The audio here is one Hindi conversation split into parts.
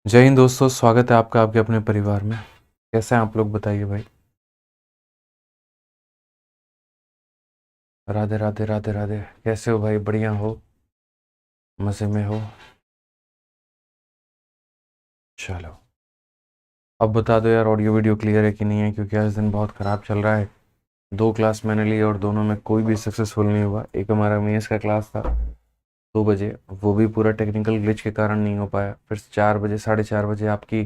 जय हिंद दोस्तों, स्वागत है आपका आपके अपने परिवार में। कैसे हैं आप लोग, बताइए भाई। राधे राधे राधे राधे। कैसे हो भाई? बढ़िया हो? मज़े में हो? चलो, अब बता दो यार, ऑडियो वीडियो क्लियर है कि नहीं है, क्योंकि आज दिन बहुत ख़राब चल रहा है। 2 क्लास मैंने ली और दोनों में कोई भी सक्सेसफुल नहीं हुआ। एक हमारा मेंस का क्लास था 2 बजे, वो भी पूरा टेक्निकल ग्लिच के कारण नहीं हो पाया। फिर 4 बजे, 4:30 बजे आपकी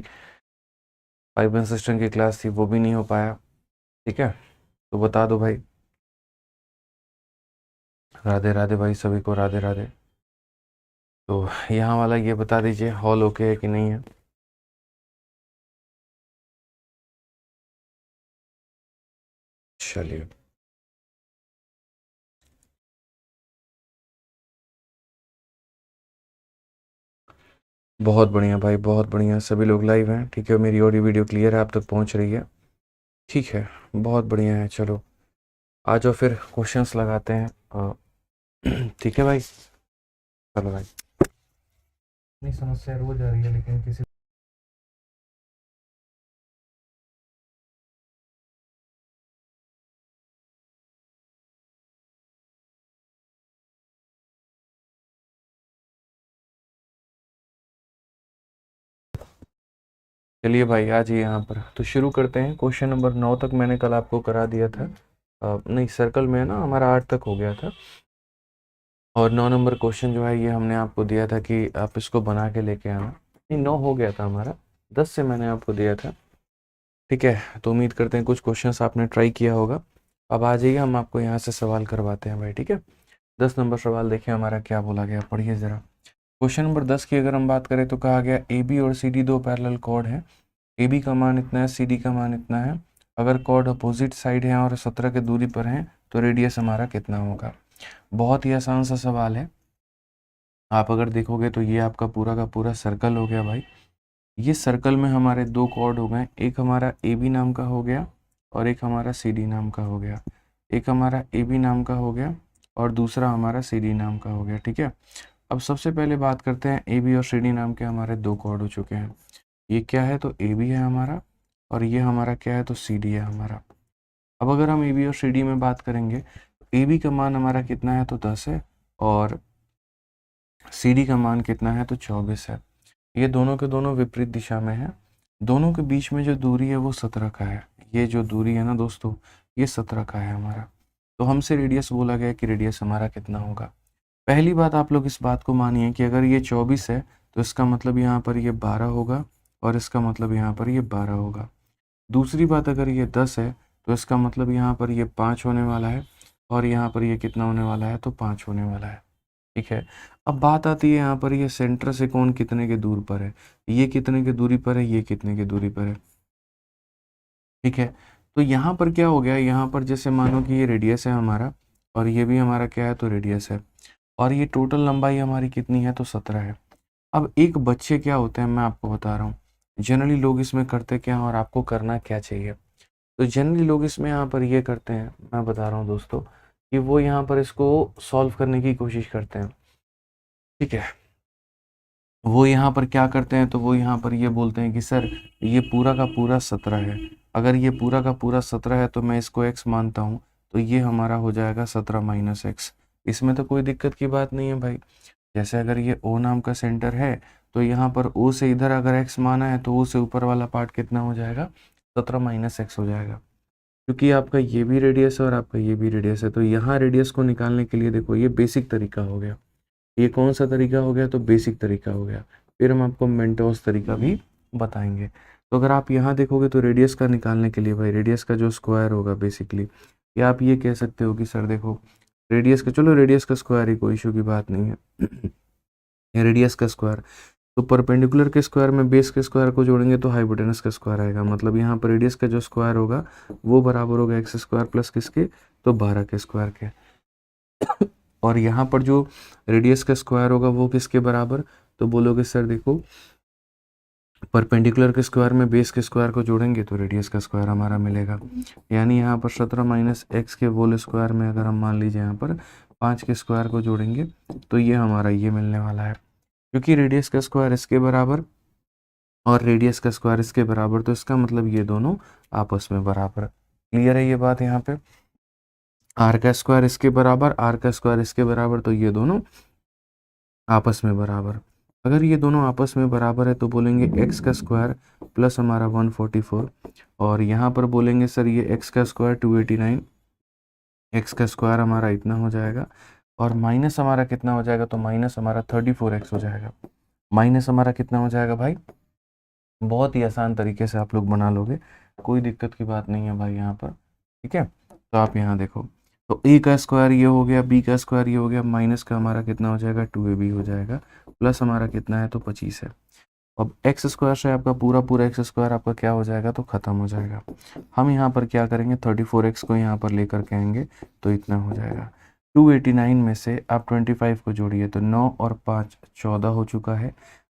पाइप एंड सिस्टम की क्लास थी, वो भी नहीं हो पाया। ठीक है, तो बता दो भाई। राधे राधे भाई, सभी को राधे राधे। तो यहाँ वाला ये बता दीजिए, हॉल ओके है कि नहीं है। चलिए, बहुत बढ़िया भाई, बहुत बढ़िया। सभी लोग लाइव हैं, ठीक है। मेरी ऑडियो वीडियो क्लियर है, आप तक पहुंच रही है? ठीक है, बहुत बढ़िया है। चलो, आ जाओ फिर क्वेश्चंस लगाते हैं। ठीक है भाई, चलो भाई। इतनी समस्या रोज आ रही है, लेकिन किसी। चलिए भाई, आज ही यहाँ पर तो शुरू करते हैं। क्वेश्चन नंबर 9 तक मैंने कल आपको करा दिया था। नहीं, सर्कल में है ना, हमारा 8 तक हो गया था। और 9 नंबर क्वेश्चन जो है, ये हमने आपको दिया था कि आप इसको बना के लेके आना। नहीं, 9 हो गया था हमारा, 10 से मैंने आपको दिया था। ठीक है, तो उम्मीद करते हैं कुछ क्वेश्चंस आपने ट्राई किया होगा। अब आ जाइए, हम आपको यहाँ से सवाल करवाते हैं भाई। ठीक है, 10 नंबर सवाल देखिए हमारा क्या बोला गया, पढ़िए ज़रा। क्वेश्चन नंबर 10 की अगर हम बात करें तो कहा गया ए बी और सी डी दो पैरेलल कॉर्ड हैं। ए बी का मान इतना है, सी डी का मान इतना है। अगर कॉर्ड अपोजिट साइड है और 17 की दूरी पर हैं तो रेडियस हमारा कितना होगा। बहुत ही आसान सा सवाल है। आप अगर देखोगे तो ये आपका पूरा का पूरा सर्कल हो गया भाई। ये सर्कल में हमारे 2 कॉर्ड हो गए, एक हमारा ए बी नाम का हो गया और एक हमारा सी डी नाम का हो गया। एक हमारा ए बी नाम का हो गया और दूसरा हमारा सी डी नाम का हो गया। ठीक है, अब सबसे पहले बात करते हैं, ए बी और सी डी नाम के हमारे 2 कॉर्ड हो चुके हैं। ये क्या है, तो ए बी है हमारा, और ये हमारा क्या है, तो सी डी है हमारा। अब अगर हम ए बी और सी डी में बात करेंगे, ए बी का मान हमारा कितना है, तो 10 है, और सी डी का मान कितना है, तो 24 है। ये दोनों के दोनों विपरीत दिशा में है। दोनों के बीच में जो दूरी है वो 17 का है। ये जो दूरी है ना दोस्तों, ये 17 का है हमारा। तो हमसे रेडियस बोला गया कि रेडियस हमारा कितना होगा। पहली बात, आप लोग इस बात को मानिए कि अगर ये 24 है तो इसका मतलब यहाँ पर ये 12 होगा, और इसका मतलब यहाँ पर ये 12 होगा। दूसरी बात, अगर ये 10 है तो इसका मतलब यहाँ पर ये 5 होने वाला है, और यहाँ पर ये कितना होने वाला है, तो 5 होने वाला है। ठीक है, अब बात आती है यहाँ पर, ये सेंटर से कौन कितने के दूर पर है। ये कितने की दूरी पर है, ये कितने की दूरी पर है। ठीक है, तो यहाँ पर क्या हो गया, यहाँ पर जैसे मानो कि ये रेडियस है हमारा, और ये भी हमारा क्या है, तो रेडियस है, और ये टोटल लंबाई हमारी कितनी है, तो 17 है। अब एक बच्चे क्या होते हैं, मैं आपको बता रहा हूँ। जनरली लोग इसमें करते क्या हैं और आपको करना क्या चाहिए। तो जनरली लोग इसमें यहाँ पर ये करते हैं, मैं बता रहा हूँ दोस्तों, कि वो यहाँ पर इसको सॉल्व करने की कोशिश करते हैं। ठीक है, वो यहाँ पर क्या करते हैं, तो वो यहाँ पर ये बोलते हैं कि सर, ये पूरा का पूरा 17 है। अगर ये पूरा का पूरा 17 है तो मैं इसको x मानता हूँ, तो ये हमारा हो जाएगा 17 माइनस एक्स। इसमें तो कोई दिक्कत की बात नहीं है भाई। जैसे अगर ये O नाम का सेंटर है, तो यहाँ पर O से इधर अगर x माना है तो O से ऊपर वाला पार्ट कितना हो जाएगा, 17 माइनस एक्स हो जाएगा। क्योंकि आपका ये भी रेडियस है और आपका ये भी रेडियस है, तो यहाँ रेडियस को निकालने के लिए देखो, ये बेसिक तरीका हो गया। ये कौन सा तरीका हो गया, तो बेसिक तरीका हो गया। फिर हम आपको मेंटोस तरीका भी बताएंगे। तो अगर आप यहाँ देखोगे तो रेडियस का निकालने के लिए भाई, रेडियस का जो स्क्वायर होगा बेसिकली, या आप ये कह सकते हो कि सर देखो, रेडियस का, चलो रेडियस का स्क्वायर ही, कोई इशू की बात नहीं है। रेडियस का स्क्वायर, तो परपेंडिकुलर के स्क्वायर में बेस के स्क्वायर को जोड़ेंगे तो हाइपोटेनस का स्क्वायर आएगा। मतलब यहाँ पर रेडियस का जो स्क्वायर होगा वो बराबर होगा एक्स स्क्वायर प्लस किसके, तो 12 के स्क्वायर के। और यहाँ पर जो रेडियस का स्क्वायर होगा वो किसके बराबर, तो बोलोगे सर देखो, परपेंडिकुलर के स्क्वायर में बेस के स्क्वायर को जोड़ेंगे तो रेडियस का स्क्वायर हमारा मिलेगा। यानी यहाँ पर 17 माइनस एक्स के होल स्क्वायर में अगर हम मान लीजिए यहाँ पर 5 के स्क्वायर को जोड़ेंगे तो ये हमारा ये मिलने वाला है। क्योंकि रेडियस का स्क्वायर इसके बराबर और रेडियस का स्क्वायर इसके बराबर, तो इसका मतलब ये दोनों आपस में बराबर। क्लियर है ये बात यहाँ पे? आर का स्क्वायर इसके बराबर, आर का स्क्वायर इसके बराबर, तो ये दोनों आपस में बराबर। अगर ये दोनों आपस में बराबर है तो बोलेंगे एक्स का स्क्वायर प्लस हमारा 144, और यहाँ पर बोलेंगे सर ये एक्स का स्क्वायर 289, एक्स का स्क्वायर हमारा इतना हो जाएगा, और माइनस हमारा कितना हो जाएगा, तो माइनस हमारा 34x हो जाएगा। माइनस हमारा कितना हो जाएगा भाई? बहुत ही आसान तरीके से आप लोग बना लोगे, कोई दिक्कत की बात नहीं है भाई यहाँ पर। ठीक है, तो आप यहाँ देखो, तो ए का स्क्वायर ये हो गया, बी का स्क्वायर ये हो गया, माइनस का हमारा कितना हो जाएगा 2ab हो जाएगा, प्लस हमारा कितना है तो 25 है। अब एक्स स्क्वायर से आपका पूरा पूरा एक्स स्क्वायर आपका क्या हो जाएगा, तो ख़त्म हो जाएगा। हम यहाँ पर क्या करेंगे, 34x को यहाँ पर लेकर के आएंगे तो इतना हो जाएगा। 289 में से आप 25 को जोड़िए तो 9 और 5 14 हो चुका है,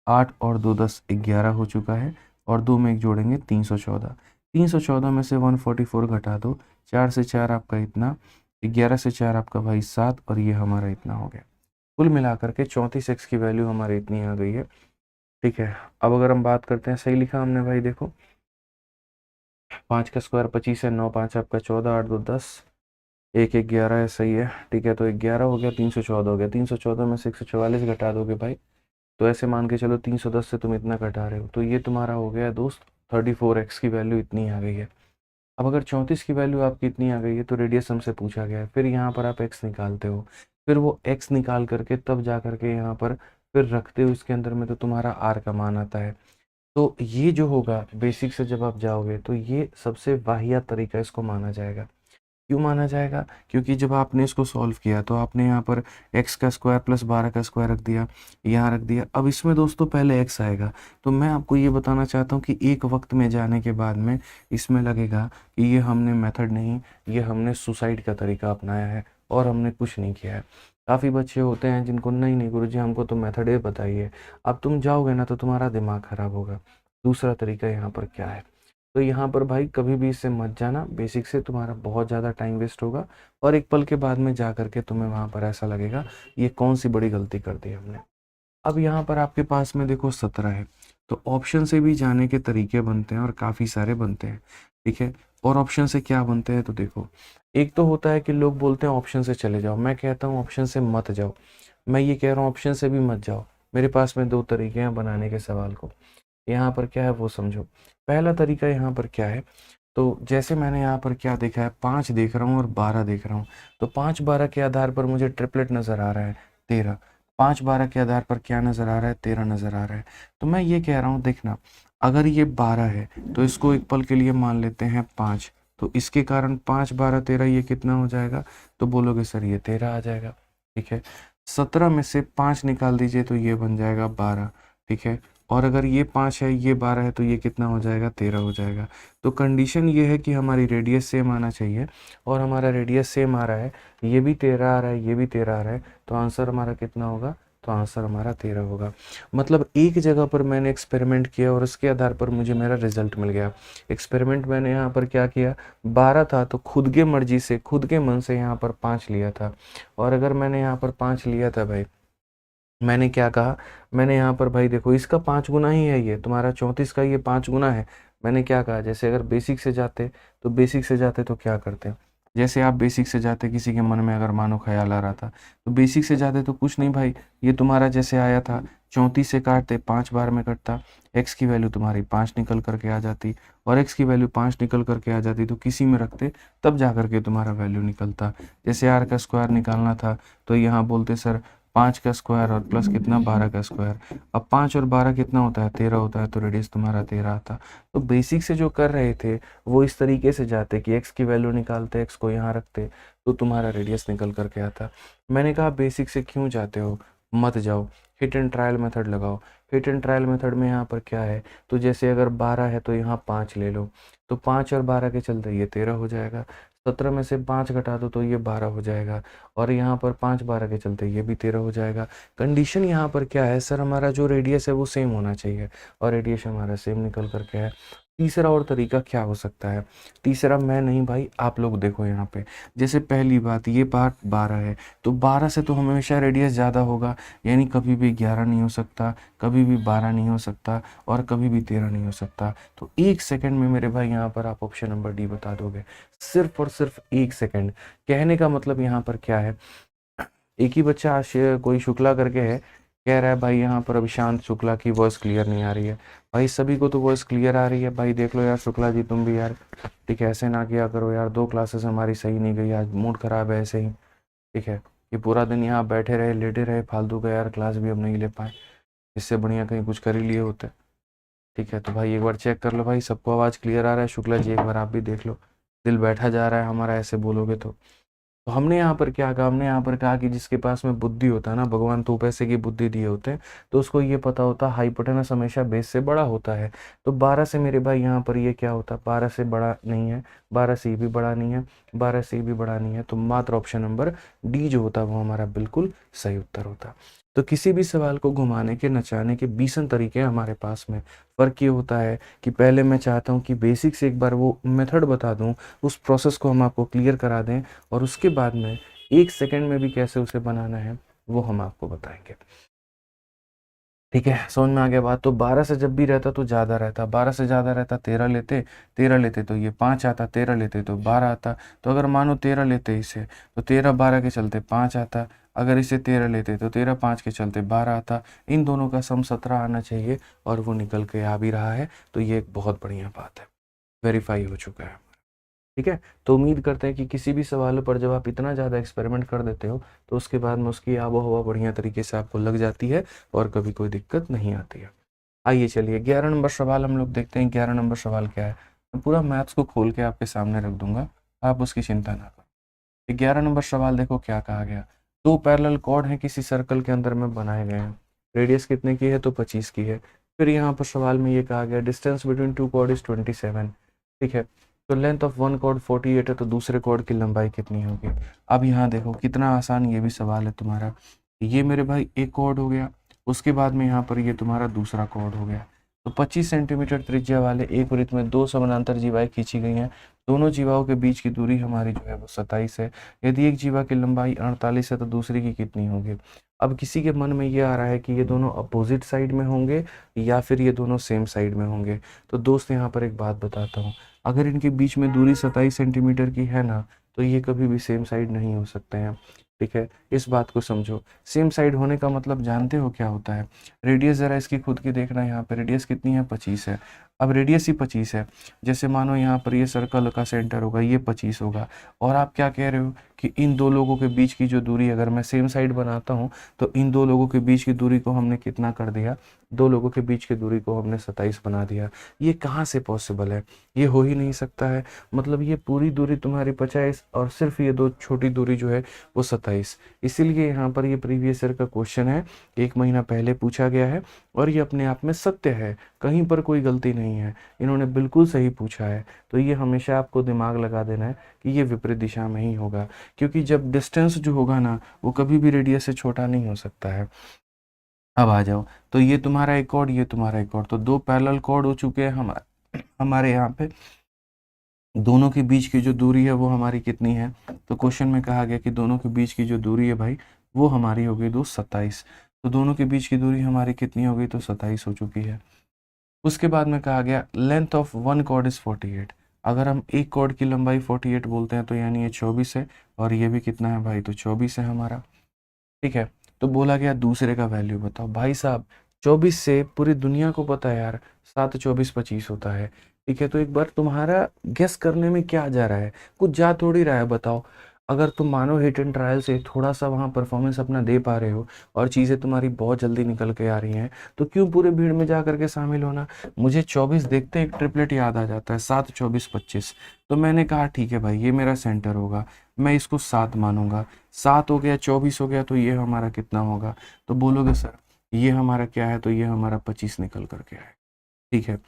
8 और 2 10 11 हो चुका है, और 2 में एक जोड़ेंगे 314। 314 में से 144 घटा दो, 4 से 4 आपका इतना, 11 से 4 आपका भाई 7, और ये हमारा इतना हो गया। कुल मिलाकर के 34x की वैल्यू हमारी इतनी आ गई है। ठीक है, अब अगर हम बात करते हैं, सही लिखा हमने भाई, देखो 5 का स्क्वायर 25 है, 9 5 आपका 14, 8 2 10, 1 11 है, सही है। ठीक है, तो 11 हो गया, 314 हो गया, 314 में से 144 घटा दोगे भाई, तो ऐसे मान के चलो 310 से तुम इतना घटा रहे हो, तो ये तुम्हारा हो गया दोस्त 34x की वैल्यू इतनी आ गई है। अब अगर 34 की वैल्यू आपकी इतनी आ गई है तो रेडियस हमसे पूछा गया है, फिर यहाँ पर आप x निकालते हो, फिर वो x निकाल करके तब जा करके यहाँ पर फिर रखते हो इसके अंदर में, तो तुम्हारा r का मान आता है। तो ये जो होगा बेसिक से जब आप जाओगे तो ये सबसे वाहियात तरीका इसको माना जाएगा। क्यों माना जाएगा? क्योंकि जब आपने इसको सॉल्व किया तो आपने यहाँ पर x का स्क्वायर प्लस 12 का स्क्वायर रख दिया, यहाँ रख दिया। अब इसमें दोस्तों पहले x आएगा, तो मैं आपको ये बताना चाहता हूँ कि एक वक्त में जाने के बाद में इसमें लगेगा कि ये हमने मेथड नहीं, ये हमने सुसाइड का तरीका अपनाया है और हमने कुछ नहीं किया है। काफ़ी बच्चे होते हैं जिनको नहीं नहीं गुरुजी हमको तो मेथड ये बताइए। अब तुम जाओगे ना तो तुम्हारा दिमाग खराब होगा। दूसरा तरीका यहाँ पर क्या है, तो यहाँ पर भाई कभी भी इससे मत जाना, बेसिक से तुम्हारा बहुत ज़्यादा टाइम वेस्ट होगा, और एक पल के बाद में जा करके तुम्हें वहाँ पर ऐसा लगेगा ये कौन सी बड़ी गलती कर दी हमने। अब यहाँ पर आपके पास में देखो 17 है, तो ऑप्शन से भी जाने के तरीके बनते हैं और काफ़ी सारे बनते हैं। ठीक है, और ऑप्शन से क्या बनते हैं, तो देखो एक तो होता है कि लोग बोलते हैं ऑप्शन से चले जाओ, मैं कहता हूँ ऑप्शन से मत जाओ। मैं ये कह रहा हूँ ऑप्शन से भी मत जाओ। मेरे पास में दो तरीके हैं बनाने के सवाल को, यहाँ पर क्या है वो समझो। पहला तरीका यहाँ पर क्या है, तो जैसे मैंने यहाँ पर क्या देखा है, 5 देख रहा हूँ और 12 देख रहा हूँ, तो 5 12 के आधार पर मुझे ट्रिपलेट नज़र आ रहा है 13। 5 12 के आधार पर क्या नज़र आ रहा है, 13 नज़र आ रहा है। तो मैं ये कह रहा हूँ देखना, अगर ये 12 है तो इसको एक पल के लिए मान लेते हैं 5, तो इसके कारण 5 12 13 ये कितना हो जाएगा, तो बोलोगे सर ये 13 आ जाएगा। ठीक है, 17 में से 5 निकाल दीजिए तो ये बन जाएगा 12। ठीक है, और अगर ये 5 है ये 12 है तो ये कितना हो जाएगा, 13 हो जाएगा। तो कंडीशन ये है कि हमारी रेडियस सेम आना चाहिए, और हमारा रेडियस सेम आ रहा है, ये भी 13 आ रहा है, ये भी 13 आ रहा है, तो आंसर हमारा कितना होगा, तो आंसर हमारा 13 होगा। मतलब एक जगह पर मैंने एक्सपेरिमेंट किया और उसके आधार पर मुझे मेरा रिजल्ट मिल गया। एक्सपेरिमेंट मैंने यहाँ पर क्या किया, 12 था तो खुद के मर्जी से खुद के मन से यहाँ पर 5 लिया था, और अगर मैंने यहाँ पर 5 लिया था भाई, मैंने क्या कहा, मैंने यहाँ पर भाई देखो इसका 5 गुना ही है, ये तुम्हारा 34 का ये 5 गुना है। मैंने क्या कहा, जैसे अगर बेसिक से जाते तो बेसिक से जाते तो क्या करते, जैसे आप बेसिक से जाते किसी के मन में अगर मानो ख्याल आ रहा था तो बेसिक से जाते तो कुछ नहीं भाई, ये तुम्हारा जैसे आया था 34 से काटते 5 बार में कटता, एक्स की वैल्यू तुम्हारी 5 निकल करके आ जाती, और एक्स की वैल्यू 5 निकल करके आ जाती तो किसी में रखते तब जा करके तुम्हारा वैल्यू निकलता। जैसे आर का स्क्वायर निकालना था तो यहाँ बोलते सर 5 का स्क्वायर और प्लस कितना 12 का स्क्वायर। अब 5 और 12 कितना होता है, 13 होता है, तो रेडियस तुम्हारा 13 आता। तो बेसिक से जो कर रहे थे वो इस तरीके से जाते कि x की वैल्यू निकालते, x को यहाँ रखते, तो तुम्हारा रेडियस निकल करके आता। मैंने कहा बेसिक से क्यों जाते हो, मत जाओ, हिट एंड ट्रायल मेथड लगाओ। हिट एंड ट्रायल मेथड में यहाँ पर क्या है, तो जैसे अगर 12 है तो यहाँ 5 ले लो, तो 5 और 12 के चलते ये 13 हो जाएगा। 17 में से 5 घटा दो तो ये 12 हो जाएगा, और यहाँ पर 5 12 के चलते ये भी 13 हो जाएगा। कंडीशन यहाँ पर क्या है सर, हमारा जो रेडियस है वो सेम होना चाहिए, और रेडियस हमारा सेम निकल करके है। तीसरा और तरीका क्या हो सकता है? तीसरा मैं नहीं भाई, आप लोग देखो यहाँ पे, जैसे पहली बात ये पार्ट 12 है, तो 12 से तो हमेशा रेडियस ज़्यादा होगा, यानी कभी भी 11 नहीं हो सकता, कभी भी 12 नहीं हो सकता, और कभी भी 13 नहीं हो सकता। तो 1 सेकंड में मेरे भाई यहाँ पर आप ऑप्शन नंबर डी बता दोगे, सिर्फ और सिर्फ 1 सेकंड। कहने का मतलब यहाँ पर क्या है, एक ही बच्चा कोई शुक्ला करके है, कह रहा है भाई यहाँ पर अभिशांत शुक्ला की वॉइस क्लियर नहीं आ रही है। भाई सभी को तो वॉइस क्लियर आ रही है भाई, देख लो यार शुक्ला जी तुम भी यार, ठीक है, ऐसे ना किया करो यार, 2 क्लासेस हमारी सही नहीं गई, आज मूड खराब है ऐसे ही, ठीक है, ये पूरा दिन यहाँ बैठे रहे लेटे रहे फालतू का यार, क्लास भी अब नहीं ले पाए, इससे बढ़िया कहीं कुछ कर ही लिए होते। ठीक है, तो भाई एक बार चेक कर लो भाई, सबको आवाज़ क्लियर आ रहा है? शुक्ला जी एक बार आप भी देख लो, दिल बैठा जा रहा है हमारा ऐसे बोलोगे तो हमने यहाँ पर क्या कहा, हमने यहाँ पर कहा कि जिसके पास में बुद्धि होता है ना, भगवान 2 पैसे की बुद्धि दिए होते हैं, तो उसको ये पता होता हाइपोटेनस हमेशा बेस से बड़ा होता है। तो 12 से मेरे भाई यहाँ पर ये क्या होता, 12 से बड़ा नहीं है, 12 से भी बड़ा नहीं है, 12 से भी बड़ा नहीं है, तो मात्र ऑप्शन नंबर डी जो होता वो हमारा बिल्कुल सही उत्तर होता। तो किसी भी सवाल को घुमाने के नचाने के 20 तरीके हमारे पास में। फ़र्क ये होता है कि पहले मैं चाहता हूँ कि बेसिक से एक बार वो मेथड बता दूँ, उस प्रोसेस को हम आपको क्लियर करा दें, और उसके बाद में 1 सेकंड में भी कैसे उसे बनाना है वो हम आपको बताएंगे। ठीक है, समझ में आ गया बात? तो 12 से जब भी रहता तो ज़्यादा रहता, 12 से ज़्यादा रहता 13 लेते, 13 लेते तो ये 5 आता, 13 लेते तो 12 आता। तो अगर मानो 13 लेते इसे, तो 13 12 के चलते 5 आता, अगर इसे 13 लेते तो 13 5 के चलते 12 आता। इन दोनों का सम 17 आना चाहिए, और वो निकल के आ भी रहा है, तो ये एक बहुत बढ़िया बात है, वेरीफाई हो चुका है। ठीक है, तो उम्मीद करते हैं कि किसी भी सवाल पर जब आप इतना ज़्यादा एक्सपेरिमेंट कर देते हो, तो उसके बाद में उसकी आबो हवा बढ़िया तरीके से आपको लग जाती है, और कभी कोई दिक्कत नहीं आती है। आइए चलिए 11 नंबर सवाल हम लोग देखते हैं। 11 नंबर सवाल क्या है, मैं पूरा मैथ्स को खोल के आपके सामने रख दूंगा, आप उसकी चिंता ना करो। 11 नंबर सवाल देखो क्या कहा गया, 2 पैरेलल कॉर्ड हैं किसी सर्कल के अंदर में बनाए गए हैं, रेडियस कितने की है, तो 25 की है। फिर यहाँ पर सवाल में ये कहा गया डिस्टेंस बिटवीन 2 कॉर्ड इज 27। ठीक है, तो लेंथ ऑफ 1 कॉर्ड 48 है, तो दूसरे कॉर्ड की लंबाई कितनी होगी? अब यहाँ देखो कितना आसान ये भी सवाल है तुम्हारा। ये मेरे भाई एक कॉर्ड हो गया, उसके बाद में यहाँ पर ये तुम्हारा दूसरा कॉर्ड हो गया। तो 25 सेंटीमीटर त्रिज्या वाले एक वृत्त में 2 समानांतर जीवाएं खींची गई हैं, दोनों जीवाओं के बीच की दूरी हमारी जो है वो 27 है। यदि एक जीवा की लंबाई 48 है तो दूसरी की कितनी होगी? अब किसी के मन में ये आ रहा है कि ये दोनों अपोजिट साइड में होंगे या फिर ये दोनों सेम साइड में होंगे। तो दोस्त यहाँ पर एक बात बताता हूँ, अगर इनके बीच में दूरी 27 सेंटीमीटर की है ना, तो ये कभी भी सेम साइड नहीं हो सकते हैं। ठीक है, इस बात को समझो। सेम साइड होने का मतलब जानते हो क्या होता है? रेडियस ज़रा इसकी खुद की देखना, यहाँ पे रेडियस कितनी है, 25 है। अब रेडियस ही 25 है, जैसे मानो यहाँ पर ये सर्कल का सेंटर होगा, ये 25 होगा, और आप क्या कह रहे हो कि इन दो लोगों के बीच की जो दूरी, अगर मैं सेम साइड बनाता हूँ, तो इन दो लोगों के बीच की दूरी को हमने कितना कर दिया? 2 लोगों के बीच की दूरी को हमने 27 बना दिया। ये कहाँ से पॉसिबल है? ये हो ही नहीं सकता है। मतलब ये पूरी दूरी तुम्हारी 50 और सिर्फ ये 2 छोटी दूरी जो है वो 27। इसीलिए यहाँ पर ये प्रीवियस ईयर का क्वेश्चन है, 1 महीना पहले पूछा गया है, और ये अपने आप में सत्य है, कहीं पर कोई गलती नहीं है, इन्होंने बिल्कुल सही पूछा है। तो ये हमेशा आपको दिमाग लगा देना है कि ये विपरीत दिशा में ही होगा, क्योंकि जब डिस्टेंस जो होगा ना, वो कभी भी रेडियस से छोटा नहीं हो सकता है। अब आ जाओ, तो ये तुम्हारा एक कॉर्ड, ये तुम्हारा एक कॉर्ड, तो 2 पैरेलल कॉर्ड हो चुके हैं हमारे यहाँ पे। दोनों के बीच की जो दूरी है वो हमारी कितनी है? तो क्वेश्चन में कहा गया कि दोनों के बीच की जो दूरी है भाई, वो हमारी हो गई 27। तो दोनों के बीच की दूरी हमारी कितनी हो गई? तो 27 हो चुकी है। उसके बाद में कहा गया लेंथ ऑफ 1 कॉर्ड इज 48। अगर हम एक कॉर्ड की लंबाई 48 बोलते हैं, तो यानी ये 24 है, और ये भी कितना है भाई? तो 24 है हमारा। ठीक है, तो बोला गया दूसरे का वैल्यू बताओ। भाई साहब 24 से पूरी दुनिया को पता है यार, 7 24 25 होता है। ठीक है, तो एक बार तुम्हारा गेस करने में क्या जा रहा है? कुछ जा थोड़ी रहा है, बताओ। अगर तुम मानो हिट एंड ट्रायल से थोड़ा सा वहाँ परफॉर्मेंस अपना दे पा रहे हो, और चीज़ें तुम्हारी बहुत जल्दी निकल के आ रही हैं, तो क्यों पूरे भीड़ में जा करके शामिल होना? मुझे 24 देखते एक ट्रिपलेट याद आ जाता है, 7 24 25। तो मैंने कहा ठीक है भाई, ये मेरा सेंटर होगा, मैं इसको 7 मानूंगा। 7 हो गया, 24 हो गया, तो ये हमारा कितना होगा? तो बोलोगे सर ये हमारा क्या है? तो ये हमारा 25 निकल करके आए। ठीक है,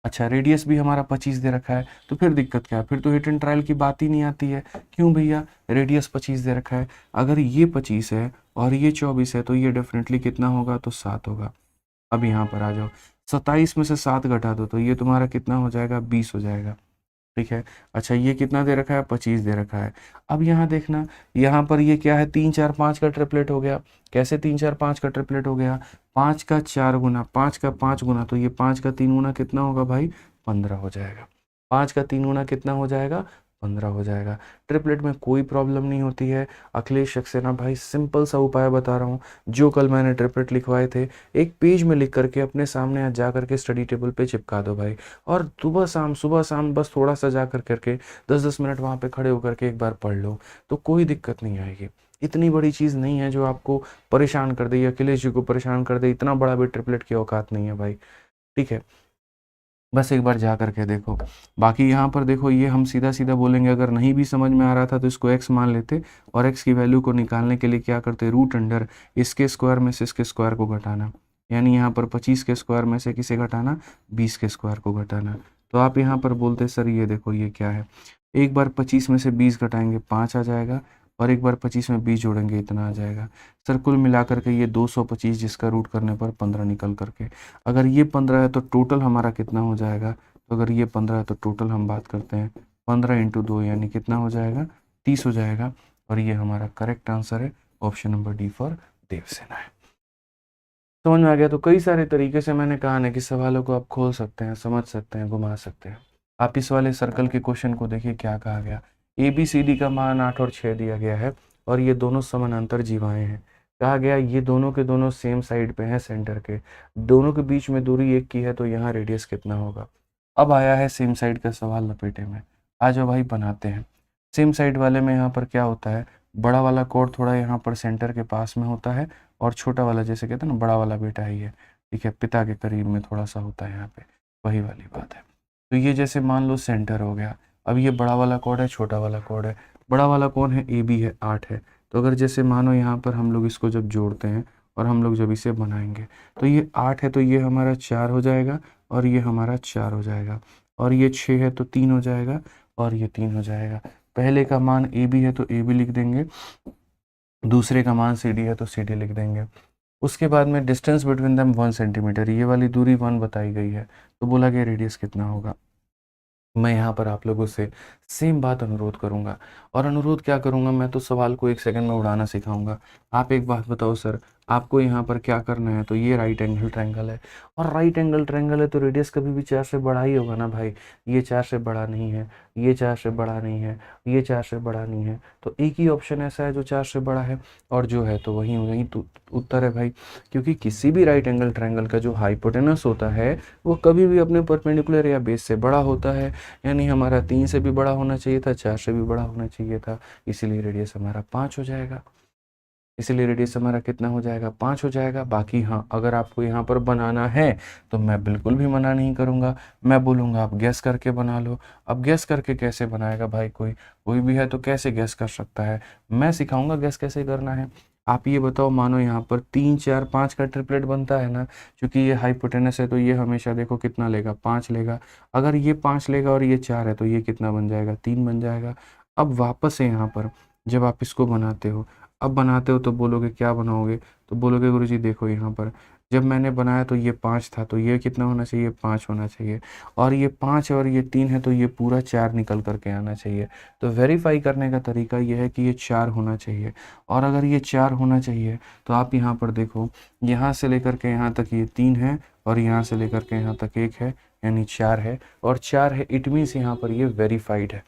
अच्छा रेडियस भी हमारा 25 दे रखा है, तो फिर दिक्कत क्या है? फिर तो हिट एंड ट्रायल की बात ही नहीं आती है। क्यों भैया? रेडियस 25 दे रखा है, अगर ये 25 है और ये 24 है, तो ये डेफिनेटली कितना होगा? तो 7 होगा। अब यहाँ पर आ जाओ, 27 में से 7 घटा दो तो ये तुम्हारा कितना हो जाएगा, 20 हो जाएगा। ठीक है। अच्छा ये कितना दे रखा है, 25 दे रखा है। अब यहाँ देखना, यहाँ पर ये क्या है, 3 4 5 का ट्रिपलेट हो गया। कैसे 3 4 5 का ट्रिपलेट हो गया, 5 का 4 गुना, 5 का 5 गुना, तो ये 5 का 3 गुना कितना होगा भाई, 15 हो जाएगा। 5 का 3 गुना कितना हो जाएगा, 15 हो जाएगा। ट्रिपलेट में कोई प्रॉब्लम नहीं होती है। अखिलेश सक्सेना भाई सिंपल सा उपाय बता रहा हूँ, जो कल मैंने ट्रिपलेट लिखवाए थे एक पेज में लिख करके अपने सामने जा करके स्टडी टेबल पे चिपका दो भाई, और सुबह शाम बस थोड़ा सा जा करके 10-10 मिनट वहाँ पे खड़े होकर के एक बार पढ़ लो, तो कोई दिक्कत नहीं आएगी। इतनी बड़ी चीज़ नहीं है जो आपको परेशान कर दे, अखिलेश जी को परेशान कर दे, इतना बड़ा भी ट्रिपलेट की औकात नहीं है भाई। ठीक है, बस एक बार जा करके देखो। बाकी यहाँ पर देखो, ये हम सीधा सीधा बोलेंगे, अगर नहीं भी समझ में आ रहा था तो इसको x मान लेते, और x की वैल्यू को निकालने के लिए क्या करते, रूट अंडर इसके स्क्वायर में से इसके स्क्वायर को घटाना, यानी यहाँ पर 25 के स्क्वायर में से किसे घटाना, 20 के स्क्वायर को घटाना। तो आप यहाँ पर बोलते सर ये देखो ये क्या है, एक बार 25 में से 20 घटाएंगे 5 आ जाएगा, और एक बार 25 में 20 जोड़ेंगे इतना आ जाएगा। सर कुल मिलाकर के ये 225, जिसका रूट करने पर 15 निकल करके, अगर ये 15 है तो टोटल हमारा कितना हो जाएगा, तो अगर ये 15 है तो टोटल हम बात करते हैं 15 इंटू 2 यानी कितना हो जाएगा, 30 हो जाएगा। और ये हमारा करेक्ट आंसर है, option number D for Devsena है। समझ में आ गया। तो कई सारे तरीके से मैंने कहा ना कि सवालों को आप खोल सकते हैं, समझ सकते हैं, घुमा सकते हैं। आप इस वाले सर्कल के क्वेश्चन को देखिए क्या कहा गया, ए बी सी डी का मान 8 और 6 दिया गया है, और ये दोनों समानांतर जीवाएं हैं। कहा गया ये दोनों के दोनों सेम साइड पे हैं सेंटर के, दोनों के बीच में दूरी 1 की है, तो यहाँ रेडियस कितना होगा। अब आया है सेम साइड का सवाल लपेटे में। आ जाओ भाई बनाते हैं। सेम साइड वाले में यहाँ पर क्या होता है, बड़ा वाला कोड थोड़ा यहाँ पर सेंटर के पास में होता है, और छोटा वाला जैसे कहते हैं ना, बड़ा वाला बेटा है ये, ठीक है, पिता के करीब में थोड़ा सा होता है यहाँ पे, वही वाली बात है। तो ये जैसे मान लो सेंटर हो गया। अब ये बड़ा वाला कोड है, छोटा वाला कोड है। बड़ा वाला कौन है, ए बी है, 8 है। तो अगर जैसे मानो यहाँ पर हम लोग इसको जब जोड़ते हैं और हम लोग जब इसे बनाएंगे, तो ये 8 है तो ये हमारा 4 हो जाएगा, और ये हमारा 4 हो जाएगा, और ये 6 है तो 3 हो जाएगा, और ये 3 हो जाएगा। पहले का मान ए बी है तो ए बी लिख देंगे, दूसरे का मान सी डी है तो सी डी लिख देंगे। उसके बाद में डिस्टेंस बिटवीन देम 1 सेंटीमीटर, ये वाली दूरी 1 बताई गई है, तो बोला गया रेडियस कितना होगा। मैं यहाँ पर आप लोगों से सेम बात अनुरोध करूँगा, और अनुरोध क्या करूँगा, मैं तो सवाल को 1 सेकंड में उड़ाना सिखाऊंगा। आप एक बात बताओ सर, आपको यहाँ पर क्या करना है, तो ये राइट एंगल ट्रायंगल है, और राइट एंगल ट्रायंगल है तो रेडियस कभी भी 4 से बड़ा ही होगा ना भाई। ये 4 से बड़ा नहीं है, ये 4 से बड़ा नहीं है, ये 4 से बड़ा नहीं है, तो एक ही ऑप्शन ऐसा है जो 4 से बड़ा है, और जो है तो वही वही तो उत्तर है भाई। क्योंकि किसी भी राइट एंगल ट्रायंगल का जो हाइपोटेनस होता है वो कभी भी अपने परपेंडिकुलर या बेस से बड़ा होता है, यानी हमारा 3 से भी बड़ा होना चाहिए था, 4 से भी बड़ा होना चाहिए था, इसीलिए रेडियस हमारा 5 हो जाएगा। इसीलिए रेडियस हमारा कितना हो जाएगा, 5 हो जाएगा। बाकी हाँ, अगर आपको यहाँ पर बनाना है तो मैं बिल्कुल भी मना नहीं करूँगा, मैं बोलूँगा आप गैस करके बना लो। अब गैस करके कैसे बनाएगा भाई, कोई कोई भी है तो कैसे गैस कर सकता है, मैं सिखाऊंगा गैस कैसे करना है। आप ये बताओ, मानो यहाँ पर 3 4 5 का ट्रिपलेट बनता है ना, क्योंकि ये हाइपोटेनस है तो ये हमेशा देखो कितना लेगा, 5 लेगा। अगर ये 5 लेगा और ये 4 है तो ये कितना बन जाएगा, 3 बन जाएगा। अब वापस से यहाँ पर जब आप इसको बनाते हो, अब बनाते हो तो बोलोगे क्या बनाओगे, तो बोलोगे गुरुजी देखो यहाँ पर जब मैंने बनाया तो ये 5 था, तो ये कितना होना चाहिए, 5 होना चाहिए, और ये 5 और ये 3 है तो ये पूरा 4 निकल करके आना चाहिए। तो वेरीफाई करने का तरीका ये है कि ये 4 होना चाहिए, और अगर ये 4 होना चाहिए तो आप यहाँ पर देखो, यहाँ से लेकर के यहाँ तक ये 3 है, और यहाँ से लेकर के यहाँ तक 1 है, यानी 4 है, और 4 है, इट मीन्स यहाँ पर ये वेरीफाइड है।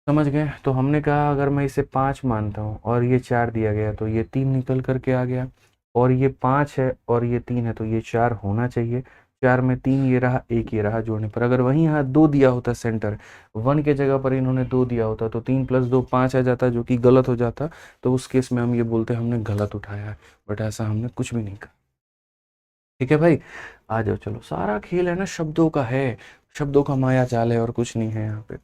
समझ गए। तो हमने कहा अगर मैं इसे 5 मानता हूँ और ये 4 दिया गया तो ये 3 निकल करके आ गया, और ये 5 है और ये 3 है तो ये 4 होना चाहिए। 4 में 3 ये रहा, 1 ये रहा जोड़ने पर। अगर वहीं यहाँ 2 दिया होता, सेंटर 1 के जगह पर इन्होंने 2 दिया होता तो 3 + 2 5 आ जाता, जो कि गलत हो जाता। तो उस केस में हम ये बोलते हमने गलत उठाया है, बट ऐसा हमने कुछ भी नहीं कहा। ठीक है भाई, आ जाओ, चलो सारा खेल है ना शब्दों का है, शब्दों का माया जाल है और कुछ नहीं है यहाँ पे।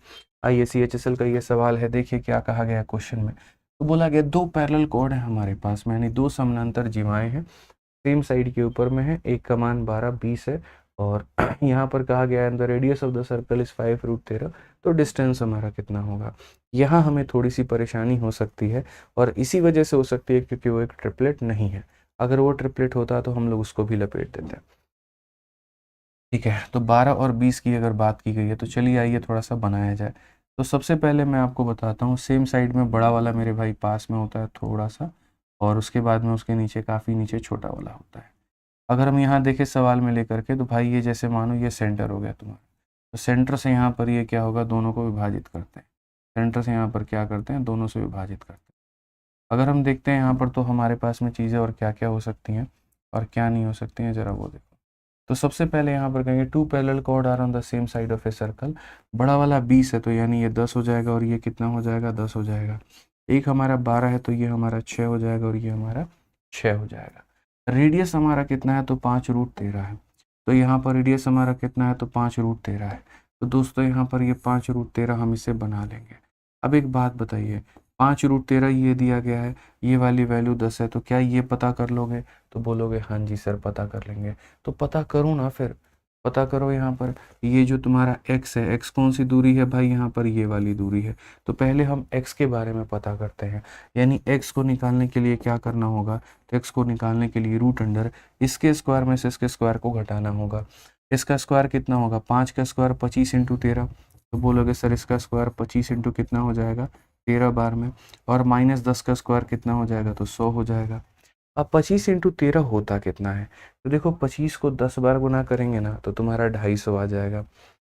आइए CHSL का ये सवाल है, देखिए क्या कहा गया क्वेश्चन में। तो बोला गया 2 पैरेलल कोड है हमारे पास में, यानी 2 समानांतर जीवाएं हैं, सेम साइड के ऊपर में है, एक का मान 12 20 है, और यहाँ पर कहा गया है the radius of the circle is 5√13, तो डिस्टेंस हमारा कितना होगा। यहाँ हमें थोड़ी सी परेशानी हो सकती है, और इसी वजह से हो सकती है क्योंकि वो एक ट्रिपलेट नहीं है। अगर वो ट्रिपलेट होता तो हम लोग उसको भी लपेट देते हैं। ठीक है, तो 12 और 20 की अगर बात की गई है तो चलिए आइए थोड़ा सा बनाया जाए। तो सबसे पहले मैं आपको बताता हूँ, सेम साइड में बड़ा वाला मेरे भाई पास में होता है थोड़ा सा, और उसके बाद में उसके नीचे काफ़ी नीचे छोटा वाला होता है। अगर हम यहाँ देखें सवाल में लेकर के, तो भाई ये जैसे मानो ये सेंटर हो गया तुम्हारा, तो सेंटर से यहाँ पर ये क्या होगा, दोनों को विभाजित करते हैं। सेंटर से यहाँ पर क्या करते हैं, दोनों से विभाजित करते हैं। अगर हम देखते हैं यहाँ पर, तो हमारे पास में चीज़ें और क्या क्या हो सकती हैं और क्या नहीं हो सकती हैं, ज़रा वो देखो। तो सबसे पहले यहाँ पर कहेंगे two parallel chord are on the same side of a circle. बड़ा वाला 20 है तो यानी ये 10 हो जाएगा, और ये कितना हो जाएगा, 10 हो जाएगा। एक हमारा 12 है तो ये हमारा 6 हो जाएगा, और ये हमारा 6 हो जाएगा। रेडियस हमारा कितना है, तो 5√13 है। तो यहाँ पर रेडियस हमारा कितना है, तो 5√13 है। तो दोस्तों यहाँ पर ये 5√13 हम इसे बना लेंगे। अब एक बात बताइए, 5√13 ये दिया गया है, ये वाली वैल्यू 10 है, तो क्या ये पता कर लोगे? तो बोलोगे हाँ जी सर पता कर लेंगे। तो पता करो ना, फिर पता करो। यहाँ पर ये जो तुम्हारा x है, x कौन सी दूरी है भाई, यहाँ पर ये वाली दूरी है। तो पहले हम x के बारे में पता करते हैं, यानी x को निकालने के लिए क्या करना होगा, तो x को निकालने के लिए रूट अंडर इसके स्क्वायर में से इसके स्क्वायर को घटाना होगा। इसका स्क्वायर कितना होगा, 5 का स्क्वायर 25 इंटू 13। तो बोलोगे सर इसका स्क्वायर 25 इंटू कितना हो जाएगा, 13 बार में, और -10 का स्क्वायर कितना हो जाएगा, तो 100 हो जाएगा। अब 25 इंटू 13 होता कितना है, तो देखो 25 को 10 बार गुना करेंगे ना तो तुम्हारा 250 आ जाएगा,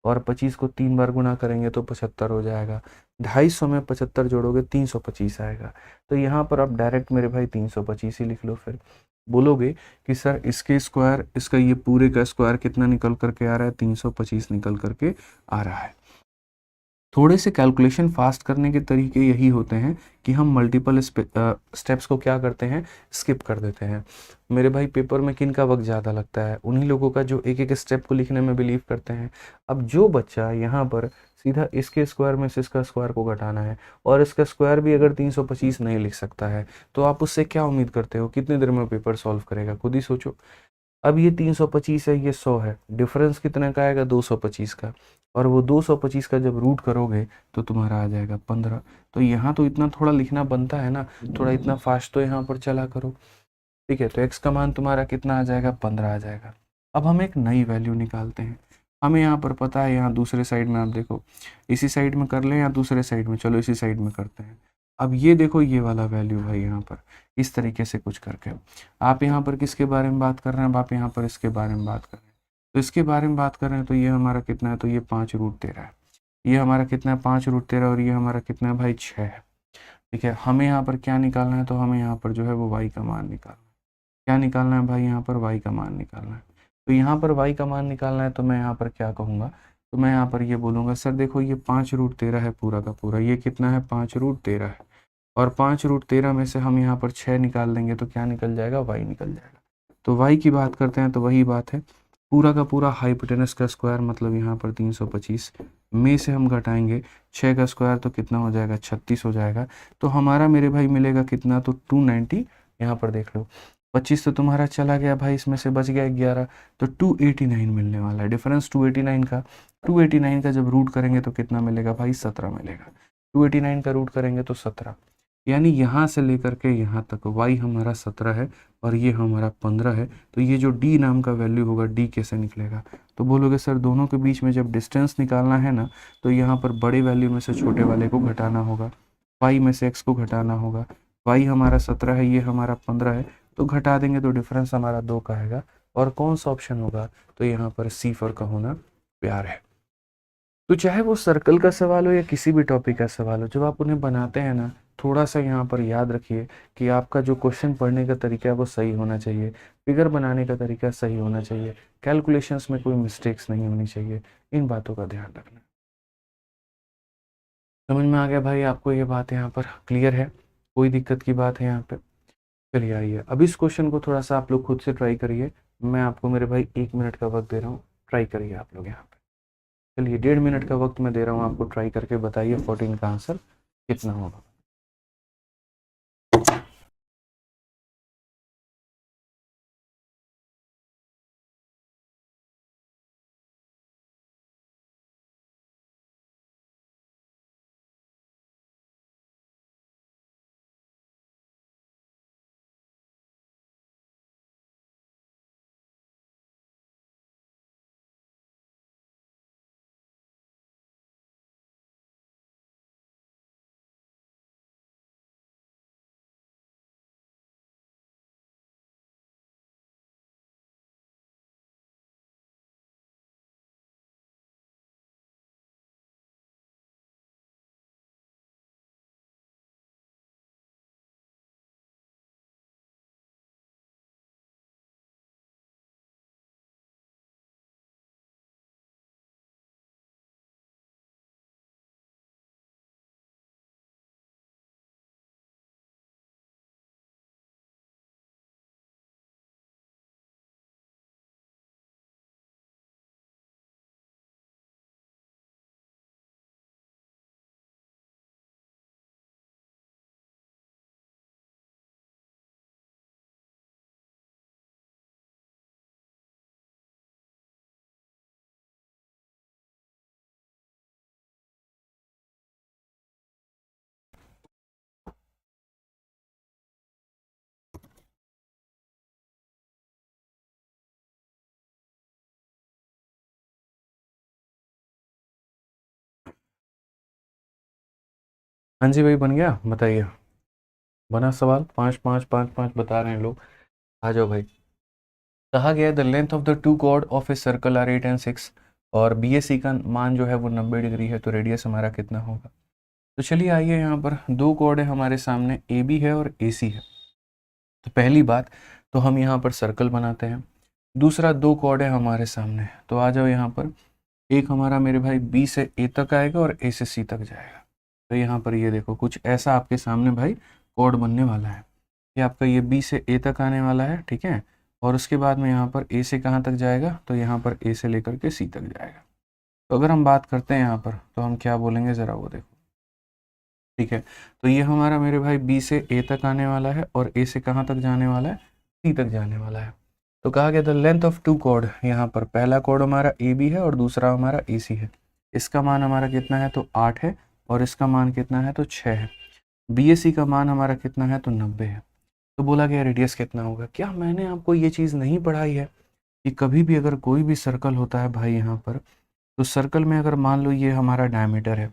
और 25 को 3 बार गुना करेंगे तो 75 हो जाएगा। 250 में 75 जोड़ोगे 325 आएगा। तो यहाँ पर आप डायरेक्ट मेरे भाई 325 ही लिख लो। फिर बोलोगे कि सर इसके स्क्वायर, इसका ये पूरे का स्क्वायर कितना निकल करके आ रहा है, 325 निकल करके आ रहा है। थोड़े से कैलकुलेशन फास्ट करने के तरीके यही होते हैं कि हम मल्टीपल स्टेप्स को क्या करते हैं, स्किप कर देते हैं। मेरे भाई पेपर में किन का वक्त ज़्यादा लगता है, उन्हीं लोगों का जो एक एक स्टेप को लिखने में बिलीव करते हैं। अब जो बच्चा यहाँ पर सीधा इसके स्क्वायर में से इसका स्क्वायर को घटाना है, और इसका स्क्वायर भी अगर 325 नहीं लिख सकता है, तो आप उससे क्या उम्मीद करते हो, कितने देर में पेपर सॉल्व करेगा, खुद ही सोचो। अब ये 325 है, ये 100 है, डिफरेंस कितने का आएगा, 225 का। और वो 225 का जब रूट करोगे तो तुम्हारा आ जाएगा 15। तो यहाँ तो इतना थोड़ा लिखना बनता है ना, थोड़ा इतना फास्ट तो यहाँ पर चला करो। ठीक है, तो x का मान तुम्हारा कितना आ जाएगा, 15 आ जाएगा। अब हम एक नई वैल्यू निकालते हैं। हमें यहाँ पर पता है, यहाँ दूसरे साइड में आप देखो, इसी साइड में कर लें या दूसरे साइड में, चलो इसी साइड में करते हैं। अब ये देखो ये वाला वैल्यू भाई, यहाँ पर इस तरीके से कुछ करके आप यहाँ पर किसके बारे में बात कर रहे हैं, अब आप यहाँ पर इसके बारे में बात कर रहे हैं। तो इसके बारे में बात कर रहे हैं, तो ये हमारा कितना है, तो ये 5√13 है। ये हमारा कितना है, 5√13, और ये हमारा कितना है भाई, 6 है। ठीक है, हमें यहाँ पर क्या निकालना है, तो हमें यहाँ पर जो है वो y का मान निकालना है। क्या निकालना है भाई, यहाँ पर y का मान निकालना है। तो यहाँ पर y का मान निकालना है, तो मैं यहाँ पर क्या कहूँगा, तो मैं यहाँ पर ये बोलूँगा, सर देखो ये 5√13 है पूरा का पूरा, ये कितना है, 5√13 है, और 5√13 में से हम यहाँ पर 6 निकाल देंगे तो क्या निकल जाएगा, y निकल जाएगा। तो y की बात करते हैं, तो वही बात है, पूरा का पूरा हाइपोटेनस का स्क्वायर मतलब यहाँ पर 325 में से हम घटाएंगे 6 का स्क्वायर, तो कितना हो जाएगा, 36 हो जाएगा। तो हमारा मेरे भाई मिलेगा कितना, तो 290। यहाँ पर देख लो 25 तो तुम्हारा चला गया भाई, इसमें से बच गया 11, तो 289 मिलने वाला है। डिफरेंस 289 का, 289 का जब रूट करेंगे तो कितना मिलेगा भाई, 17 मिलेगा। 289 का रूट करेंगे तो 17, यानी यहाँ से लेकर के यहाँ तक y हमारा 17 है और ये हमारा 15 है। तो ये जो d नाम का वैल्यू होगा, d कैसे निकलेगा, तो बोलोगे सर दोनों के बीच में जब डिस्टेंस निकालना है ना, तो यहाँ पर बड़े वैल्यू में से छोटे वाले को घटाना होगा, y में से x को घटाना होगा। y हमारा 17 है, ये हमारा 15 है, तो घटा देंगे तो डिफरेंस हमारा 2 का आएगा। और कौन सा ऑप्शन होगा, तो यहाँ पर सी फॉर का होना प्यार है। तो चाहे वो सर्कल का सवाल हो या किसी भी टॉपिक का सवाल हो, जब आप उन्हें बनाते हैं ना, थोड़ा सा यहाँ पर याद रखिए कि आपका जो क्वेश्चन पढ़ने का तरीका है वो सही होना चाहिए, फिगर बनाने का तरीका सही होना चाहिए, कैलकुलेशंस में कोई मिस्टेक्स नहीं होनी चाहिए। इन बातों का ध्यान रखना। समझ में आ गया भाई आपको, ये बात यहाँ पर क्लियर है, कोई दिक्कत की बात है यहाँ पे? चलिए आइए, अब इस क्वेश्चन को थोड़ा सा आप लोग खुद से ट्राई करिए। मैं आपको मेरे भाई 1 मिनट का वक्त दे रहा हूँ, ट्राई करिए आप लोग यहाँ पे। चलिए 1.5 मिनट का वक्त मैं दे रहा हूँ आपको, ट्राई करके बताइए 14 का आंसर कितना होगा। हाँ जी भाई, बन गया, बताइए। बना सवाल? 5 5 5 5 बता रहे हैं लोग। आ जाओ भाई। कहा गया the length of the two chord of a circle are 8 and 6 और बी ए सी का मान जो है वो 90 डिग्री है, तो रेडियस हमारा कितना होगा? तो चलिए आइए, यहाँ पर दो कॉर्ड है हमारे सामने, ए बी है और ए सी है। तो पहली बात तो हम यहाँ पर सर्कल बनाते हैं। दूसरा, दो कॉर्ड है हमारे सामने, तो आ जाओ यहाँ पर। एक हमारा मेरे भाई बी से ए तक आएगा और ए से सी तक जाएगा। तो यहाँ पर ये देखो कुछ ऐसा आपके सामने भाई कॉर्ड बनने वाला है। ये आपका ये बी से ए तक आने वाला है, ठीक है। और उसके बाद में यहाँ पर ए से कहाँ तक जाएगा? तो यहाँ पर ए से लेकर के सी तक जाएगा। तो अगर हम बात करते हैं यहाँ पर, तो हम क्या बोलेंगे ज़रा वो देखो, ठीक है। तो ये हमारा मेरे भाई बी से ए तक आने वाला है और ए से कहाँ तक जाने वाला है? सी तक जाने वाला है। तो कहा गया the length of two chord, यहाँ पर पहला कॉर्ड हमारा ए बी है और दूसरा हमारा ए सी है। इसका मान हमारा कितना है? तो 8 है। और इसका मान कितना है? तो 6 है। बी ए सी का मान हमारा कितना है? तो 90 है। तो बोला गया रेडियस कितना होगा? क्या मैंने आपको ये चीज़ नहीं पढ़ाई है कि कभी भी अगर कोई भी सर्कल होता है भाई यहाँ पर, तो सर्कल में अगर मान लो ये हमारा डायमीटर है,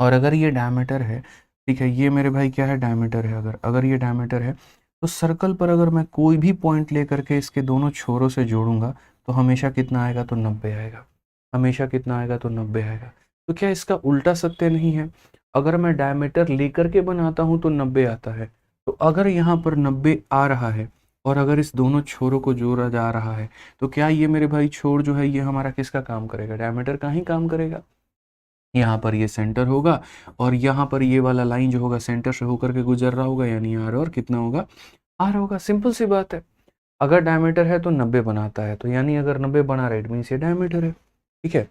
और अगर ये डायमीटर है, ठीक है, ये मेरे भाई क्या है? डायमीटर है। अगर अगर ये डायमीटर है, तो सर्कल पर अगर मैं कोई भी पॉइंट लेकर के इसके दोनों छोरों से जोड़ूंगा, तो हमेशा कितना आएगा? तो 90 आएगा। हमेशा कितना आएगा? तो 90 आएगा। तो क्या इसका उल्टा सत्य नहीं है? अगर मैं डायमीटर लेकर के बनाता हूँ तो 90 आता है। तो अगर यहाँ पर 90 आ रहा है और अगर इस दोनों छोरों को जोड़ा जा रहा है, तो क्या ये मेरे भाई छोर जो है ये हमारा किसका काम करेगा? डायमीटर का ही काम करेगा। यहाँ पर ये सेंटर होगा और यहाँ पर ये वाला लाइन जो होगा सेंटर से होकर के गुजर रहा होगा, यानी आर, और कितना होगा? आर होगा। सिंपल सी बात है। अगर डायमीटर है तो 90 बनाता है, तो यानी अगर 90 बना रहा है इट मीन्स ये डायमीटर है, ठीक है।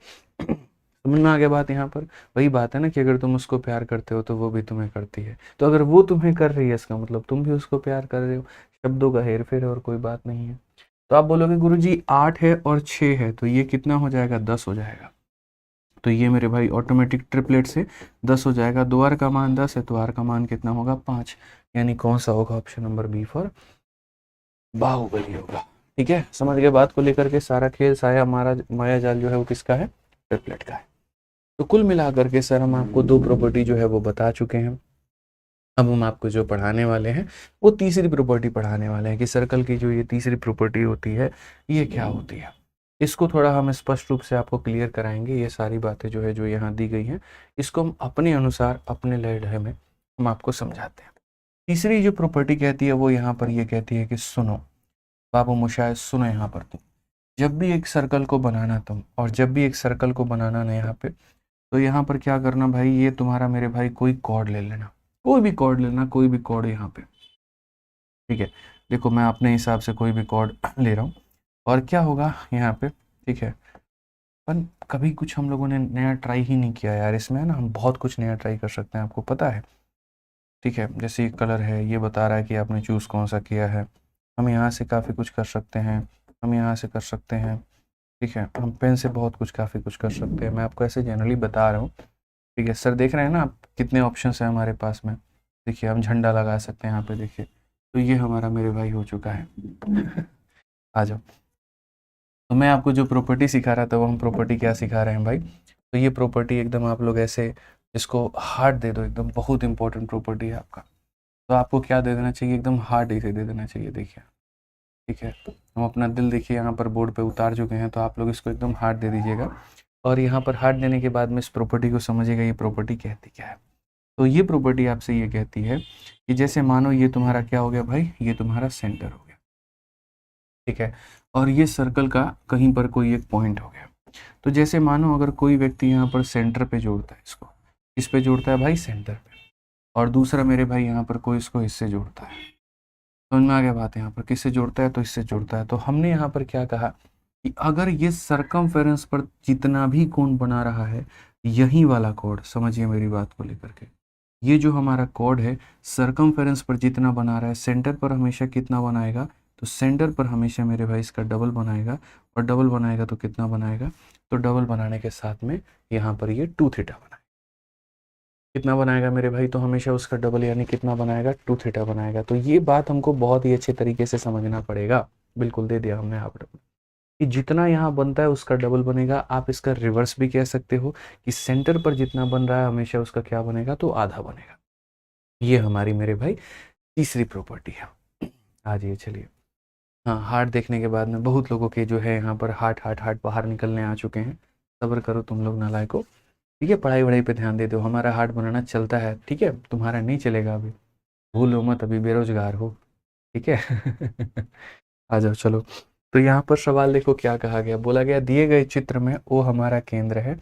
समझ में आ गया बात? यहाँ पर वही बात है ना कि अगर तुम उसको प्यार करते हो तो वो भी तुम्हें करती है। तो अगर वो तुम्हें कर रही है, इसका मतलब तुम भी उसको प्यार कर रहे हो। शब्दों का हेर फेर है और कोई बात नहीं है। तो आप बोलोगे गुरुजी 8 है और 6 है, तो ये कितना हो जाएगा? 10 हो जाएगा। तो ये मेरे भाई ऑटोमेटिक ट्रिपलेट से 10 हो जाएगा। 2 आर का मान 10 है, तो आर का मान कितना होगा? 5। यानी कौन सा होगा? Option number B for Baahubali होगा। ठीक है, समझ गए बात को लेकर के? सारा खेल साया हमारा माया जाल जो है वो किसका है? ट्रिपलेट का है। तो कुल मिलाकर के सर हम आपको दो प्रॉपर्टी जो है वो बता चुके हैं। अब हम आपको जो पढ़ाने वाले हैं वो तीसरी प्रॉपर्टी पढ़ाने वाले हैं कि सर्कल की जो ये तीसरी प्रॉपर्टी होती है ये क्या होती है। इसको थोड़ा हम स्पष्ट रूप से आपको क्लियर कराएंगे। ये सारी बातें जो है जो यहाँ दी गई हैं, इसको हम अपने अनुसार अपने लहजे में हम आपको समझाते हैं। तीसरी जो प्रॉपर्टी कहती है वो यहाँ पर ये कहती है कि सुनो बाबू मुशायद, सुनो यहाँ पर तुम जब भी एक सर्कल को बनाना तुम, और जब भी एक सर्कल को बनाना ना यहाँ पे, तो यहाँ पर क्या करना भाई, ये तुम्हारा मेरे भाई कोई कॉर्ड ले लेना, कोई भी कॉर्ड लेना, कोई भी कॉर्ड यहाँ पे, ठीक है। देखो मैं अपने हिसाब से कोई भी कॉर्ड ले रहा हूँ, और क्या होगा यहाँ पे, ठीक है। पर कभी कुछ हम लोगों ने नया ट्राई ही नहीं किया यार, इसमें ना हम बहुत कुछ नया ट्राई कर सकते हैं, आपको पता है, ठीक है। जैसे कलर है, ये बता रहा है कि आपने चूज़ कौन सा किया है। हम यहाँ से काफ़ी कुछ कर सकते हैं, हम यहाँ से कर सकते हैं, ठीक है। हम पेन से बहुत कुछ काफ़ी कुछ कर सकते हैं। मैं आपको ऐसे जनरली बता रहा हूँ, ठीक है। सर देख रहे हैं ना आप कितने ऑप्शंस हैं हमारे पास में? देखिए हम झंडा लगा सकते हैं यहाँ पे, देखिए। तो ये हमारा मेरे भाई हो चुका है। आ जाओ। तो मैं आपको जो प्रॉपर्टी सिखा रहा था वो हम प्रॉपर्टी क्या सिखा रहे हैं भाई? तो ये प्रॉपर्टी एकदम आप लोग ऐसे इसको हार्ड दे दो, एकदम बहुत इंपॉर्टेंट प्रॉपर्टी है आपका। तो आपको क्या दे देना चाहिए? एकदम हार्ड इसे दे देना चाहिए, देखिए, ठीक है। हम अपना दिल देखिए यहाँ पर बोर्ड पे उतार चुके हैं, तो आप लोग इसको एकदम हार्ड दे दीजिएगा। और यहाँ पर हार्ड देने के बाद में इस प्रॉपर्टी को समझिएगा, ये प्रॉपर्टी कहती क्या है। तो ये प्रॉपर्टी आपसे ये कहती है कि जैसे मानो ये तुम्हारा क्या हो गया भाई, ये तुम्हारा सेंटर हो गया, ठीक है। और ये सर्कल का कहीं पर कोई एक पॉइंट हो गया। तो जैसे मानो अगर कोई व्यक्ति यहाँ पर सेंटर पे जोड़ता है इसको, किस पे जोड़ता है भाई? सेंटर पे। और दूसरा मेरे भाई यहाँ पर कोई इसको इससे जोड़ता है। समझ में आ गया बात? यहाँ पर किससे जोड़ता है? तो इससे जोड़ता है। तो हमने यहाँ पर क्या कहा कि अगर ये सरकमफेरेंस पर जितना भी कोण बना रहा है, यही वाला कोड, समझिए मेरी बात को लेकर के, ये जो हमारा कोड है सरकमफेरेंस पर जितना बना रहा है, सेंटर पर हमेशा कितना बनाएगा? तो सेंटर पर हमेशा मेरे भाई इसका डबल बनाएगा। और डबल बनाएगा तो कितना बनाएगा? तो डबल बनाने के साथ में यहाँ पर ये 2 थीटा बनाएगा। कितना बनाएगा मेरे भाई? तो हमेशा उसका डबल, यानी कितना बनाएगा? 2 थीटा बनाएगा। तो ये बात हमको बहुत ही अच्छे तरीके से समझना पड़ेगा। बिल्कुल दे दिया हमने आप डबल। कि जितना यहाँ बनता है उसका डबल बनेगा। आप इसका रिवर्स भी कह सकते हो कि सेंटर पर जितना बन रहा है हमेशा उसका क्या बनेगा, तो आधा बनेगा। ये हमारी मेरे भाई तीसरी प्रॉपर्टी है। आ जाइए चलिए। हाँ, हार्ट देखने के बाद में बहुत लोगों के जो है यहाँ पर हार्ट बाहर निकलने आ चुके हैं। सब्र करो तुम लोग नालायकों, ठीक है, पढ़ाई वढ़ाई पे ध्यान दे दो। हमारा हार्ट बनाना चलता है, ठीक है, तुम्हारा नहीं चलेगा अभी, भूलो मत, अभी बेरोजगार हो, ठीक है। आ जाओ चलो। तो यहाँ पर सवाल देखो क्या कहा गया, बोला गया दिए गए चित्र में ओ हमारा केंद्र है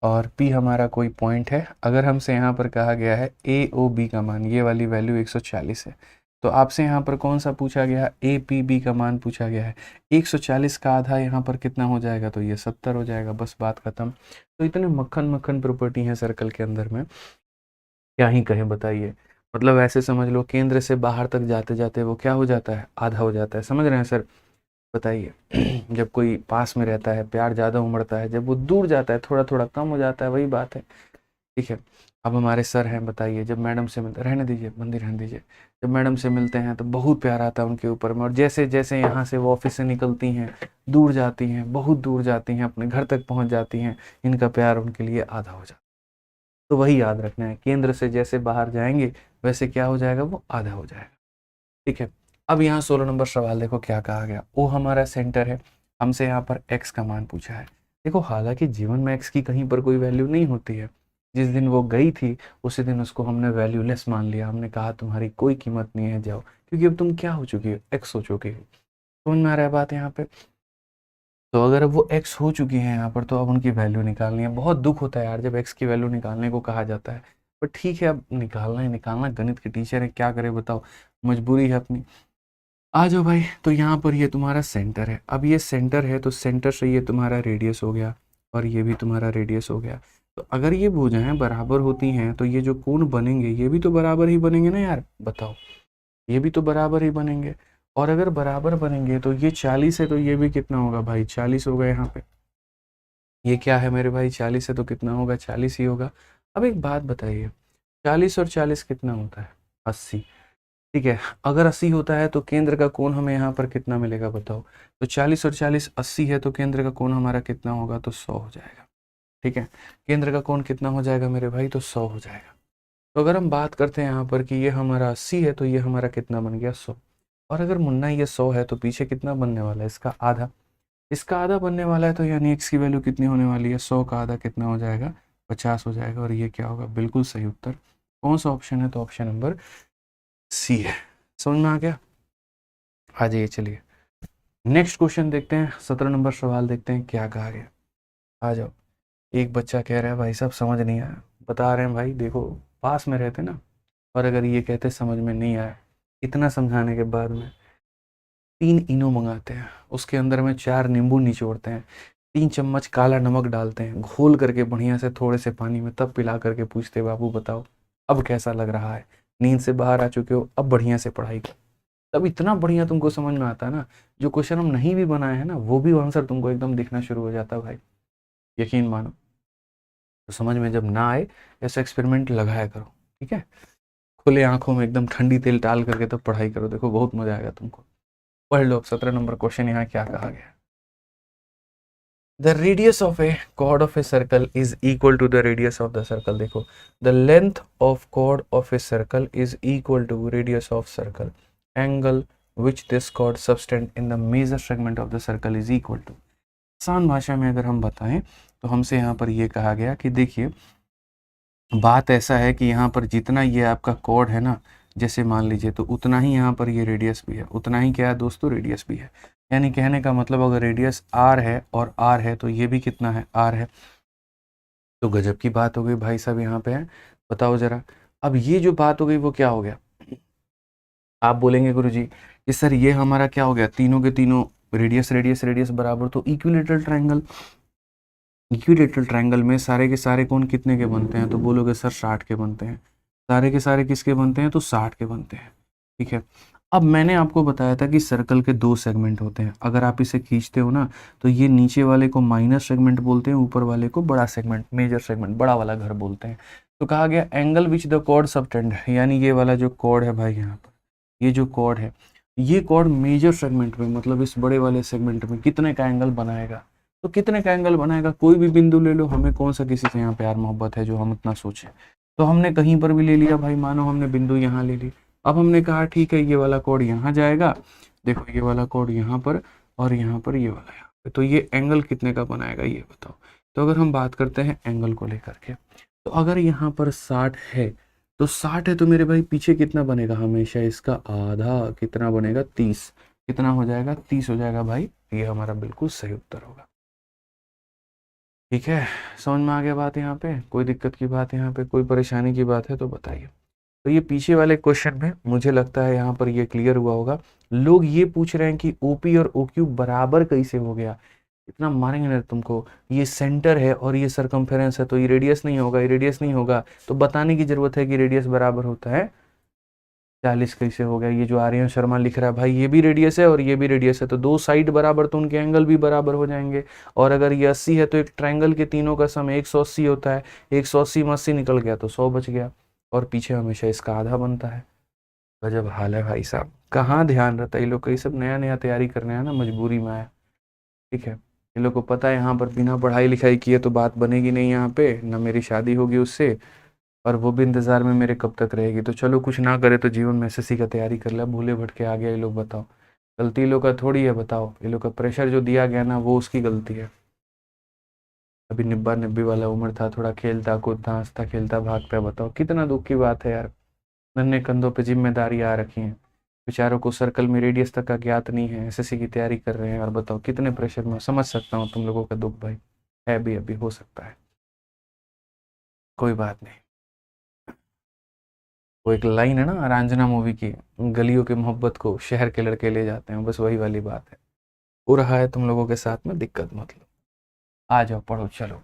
और पी हमारा कोई पॉइंट है। अगर हमसे यहाँ पर कहा गया है ए ओ बी का मान, ये वाली वैल्यू 140 है, तो आपसे यहाँ पर कौन सा पूछा गया है, ए पी बी का मान पूछा गया है। 140 का आधा यहाँ पर कितना हो जाएगा, तो ये 70 हो जाएगा, बस बात खत्म। तो इतने मक्खन मक्खन प्रॉपर्टी है सर्कल के अंदर में, क्या ही कहें बताइए। मतलब ऐसे समझ लो केंद्र से बाहर तक जाते जाते वो क्या हो जाता है, आधा हो जाता है। समझ रहे हैं सर, बताइए। जब कोई पास में रहता है प्यार ज़्यादा उमड़ता है, जब वो दूर जाता है थोड़ा थोड़ा कम हो जाता है, वही बात है, ठीक है। अब हमारे सर हैं, बताइए, जब मैडम से मिलते, रहने दीजिए बंदी रहने दीजिए, जब मैडम से मिलते हैं तो बहुत प्यार आता है उनके ऊपर में, और जैसे जैसे यहाँ से वो ऑफिस से निकलती हैं, दूर जाती हैं, बहुत दूर जाती हैं, अपने घर तक पहुँच जाती हैं, इनका प्यार उनके लिए आधा हो जाता है। तो वही याद रखना है, केंद्र से जैसे बाहर जाएंगे वैसे क्या हो जाएगा, वो आधा हो जाएगा, ठीक है। अब यहाँ 16 नंबर सवाल देखो क्या कहा गया, ओ हमारा सेंटर है, हमसे यहाँ पर x का मान पूछा है। देखो हालांकि जीवन में x की कहीं पर कोई वैल्यू नहीं होती है, जिस दिन वो गई थी उसी दिन उसको हमने वैल्यूलेस मान लिया, हमने कहा तुम्हारी कोई कीमत नहीं है, जाओ, क्योंकि अब तुम क्या हो चुकी हो, x हो चुकी हो। समझ में आ रहा है बात यहाँ पे। तो अगर अब वो x हो चुकी है यहाँ पर, तो अब उनकी वैल्यू निकालनी है। बहुत दुख होता है यार जब x की वैल्यू निकालने को कहा जाता है, पर ठीक है, अब निकालना ही निकालना, गणित के टीचर है, क्या करे बताओ, मजबूरी है अपनी। आ जाओ भाई, तो यहाँ पर ये तुम्हारा सेंटर है। अब ये सेंटर है तो सेंटर से ये तुम्हारा रेडियस हो गया और ये भी तुम्हारा रेडियस हो गया। तो अगर ये भुजाएं बराबर होती हैं तो ये जो कोण बनेंगे ये भी तो बराबर ही बनेंगे ना यार, बताओ, ये भी तो बराबर ही बनेंगे। और अगर बराबर बनेंगे तो ये 40 है तो ये भी कितना होगा भाई, 40 होगा यहाँ पे। ये क्या है मेरे भाई, 40 है तो कितना होगा, 40 ही होगा। अब एक बात बताइए, 40 और 40 कितना होता है, 80, ठीक है। अगर 80 होता है तो केंद्र का कोण हमें यहाँ पर कितना मिलेगा बताओ। तो 40 और 40 80 है तो केंद्र का कोण हमारा कितना होगा, तो 100 हो जाएगा, ठीक है। केंद्र का कोण कितना हो जाएगा मेरे भाई, तो 100 हो जाएगा। तो अगर हम बात करते हैं यहाँ पर कि ये हमारा 80 है तो ये हमारा कितना बन गया, 100। और अगर मुन्ना ये 100 है तो पीछे कितना बनने वाला है, इसका आधा, इसका आधा बनने वाला है। तो यानी x की वैल्यू कितनी होने वाली है, 100 का आधा कितना हो जाएगा, 50 हो जाएगा। और ये क्या होगा, बिल्कुल सही उत्तर। कौन सा ऑप्शन है, तो ऑप्शन नंबर सी है। समझ में आ गया। आ जाइए चलिए नेक्स्ट क्वेश्चन देखते हैं, 17 नंबर सवाल देखते हैं क्या कहा गया। आ जाओ। एक बच्चा कह रहा है भाई साहब समझ नहीं आया, बता रहे हैं भाई देखो पास में रहते ना, और अगर ये कहते समझ में नहीं आया, इतना समझाने के बाद में 3 इनो मंगाते हैं, उसके अंदर में 4 नींबू निचोड़ते हैं, 3 चम्मच काला नमक डालते हैं, घोल करके बढ़िया से थोड़े से पानी में, तब पिला करके पूछते बाबू बताओ अब कैसा लग रहा है, नींद से बाहर आ चुके हो, अब बढ़िया से पढ़ाई करो। तब इतना बढ़िया तुमको समझ में आता है ना, जो क्वेश्चन हम नहीं भी बनाए हैं ना वो भी आंसर तुमको एकदम दिखना शुरू हो जाता है भाई, यकीन मानो। तो समझ में जब ना आए ऐसा एक्सपेरिमेंट लगाया करो, ठीक है, खुले आंखों में एकदम ठंडी तेल डाल करके तब पढ़ाई करो, देखो बहुत मजा आएगा तुमको। पढ़ लो। 17 नंबर क्वेश्चन यहाँ क्या कहा गया, the radius of a chord of a circle is equal to the radius of the circle. देखो the length of chord of a circle is equal to radius of circle, angle which this chord subtend in the major segment of the circle is equal to। आसान भाषा में अगर हम बताएं तो हमसे यहाँ पर ये कहा गया कि देखिए बात ऐसा है कि यहाँ पर जितना ये आपका कॉर्ड है ना, जैसे मान लीजिए, तो उतना ही यहाँ पर ये रेडियस भी है, उतना ही क्या है दोस्तों, रेडियस भी है। यानी कहने का मतलब अगर रेडियस r है और r है तो ये भी कितना है, r है। तो गजब की बात हो गई भाई साहब यहाँ पे है, बताओ जरा। अब ये जो बात हो गई वो क्या हो गया, आप बोलेंगे गुरुजी कि सर ये हमारा क्या हो गया, तीनों के तीनों रेडियस रेडियस रेडियस बराबर, तो इक्विलेटरल ट्रायंगल, इक्विलेटरल ट्रायंगल में सारे के सारे कोण कितने के बनते हैं, तो बोलोगे सर 60 के बनते हैं। सारे के सारे किसके बनते हैं, तो 60 के बनते हैं, ठीक है। अब मैंने आपको बताया था कि सर्कल के 2 सेगमेंट होते हैं, अगर आप इसे खींचते हो ना तो ये नीचे वाले को माइनर सेगमेंट बोलते हैं, ऊपर वाले को बड़ा सेगमेंट, मेजर सेगमेंट, बड़ा वाला घर बोलते हैं। तो कहा गया angle which the chord subtend, यानी ये वाला जो कॉर्ड है भाई यहाँ पर, ये जो कॉर्ड है ये कॉर्ड मेजर सेगमेंट में, मतलब इस बड़े वाले सेगमेंट में कितने का एंगल बनाएगा, तो कितने का एंगल बनाएगा, कोई भी बिंदु ले लो, हमें कौन सा किसी से यहाँ प्यार मोहब्बत है जो हम इतना सोचें। तो हमने कहीं पर भी ले लिया भाई, मानो हमने बिंदु यहाँ ले ली, अब हमने कहा ठीक है ये वाला कॉर्ड यहाँ जाएगा, देखो ये वाला कॉर्ड यहाँ पर और यहाँ पर ये वाला यहाँ पे, तो ये एंगल कितने का बनाएगा ये बताओ। तो अगर हम बात करते हैं एंगल को लेकर के, तो अगर यहाँ पर 60 है तो 60 है तो मेरे भाई पीछे कितना बनेगा, हमेशा इसका आधा, कितना बनेगा 30, कितना हो जाएगा 30 हो जाएगा भाई, ये हमारा बिल्कुल सही उत्तर होगा। ठीक है, समझ में आ गया बात, यहाँ पे कोई दिक्कत की बात, यहाँ पे कोई परेशानी की बात है तो बताइए। तो ये पीछे वाले क्वेश्चन में मुझे लगता है यहाँ पर ये क्लियर हुआ होगा। लोग ये पूछ रहे हैं कि ओपी और ओक्यू बराबर कैसे हो गया, इतना मारेंगे ना तुमको, ये सेंटर है और ये सरकमफेरेंस है तो ये रेडियस नहीं होगा, ये रेडियस नहीं होगा, तो बताने की जरूरत है कि रेडियस बराबर होता है 40 कैसे हो गया। ये जो आर्यन शर्मा लिख रहा है भाई ये भी रेडियस है और ये भी रेडियस है, तो दो साइड बराबर तो उनके एंगल भी बराबर हो जाएंगे। और अगर ये 80 है तो एक ट्रायंगल के तीनों का सम 180 होता है, 180 में 80 निकल गया तो 100 बच गया, और पीछे हमेशा इसका आधा बनता है। गजब हाल है भाई साहब, कहाँ ध्यान रहता है ये लोग का, ये सब नया नया तैयारी करने आया ना, मजबूरी में आया। ठीक है, ये लोग को पता है यहाँ पर बिना पढ़ाई लिखाई किए तो बात बनेगी नहीं, यहाँ पे ना मेरी शादी होगी उससे, और वो भी इंतजार में मेरे कब तक रहेगी। तो चलो कुछ ना करे तो जीवन में एसएससी का तैयारी कर ले, भूले भटके आ गया ये लोग, बताओ गलती लोग का थोड़ी है, बताओ ये लोग का प्रेशर जो दिया गया ना वो उसकी गलती है। अभी निब्बा निब्बी वाला उम्र था, थोड़ा खेलता कूदता हंसता खेलता भागता, बताओ कितना दुख की बात है यार, नन्हे कंधों पे जिम्मेदारी आ रखी है, बेचारों को सर्कल में रेडियस तक का ज्ञात नहीं है, एसएससी की तैयारी कर रहे हैं, और बताओ कितने प्रेशर में। समझ सकता हूँ तुम लोगों का दुख भाई, है भी, अभी हो सकता है, कोई बात नहीं। वो एक लाइन है ना रांझना मूवी की, गलियों की मोहब्बत को शहर के लड़के ले जाते हैं, बस वही वाली बात है, हो रहा है तुम लोगों के साथ में, दिक्कत मत लो। आ जाओ पढ़ो चलो।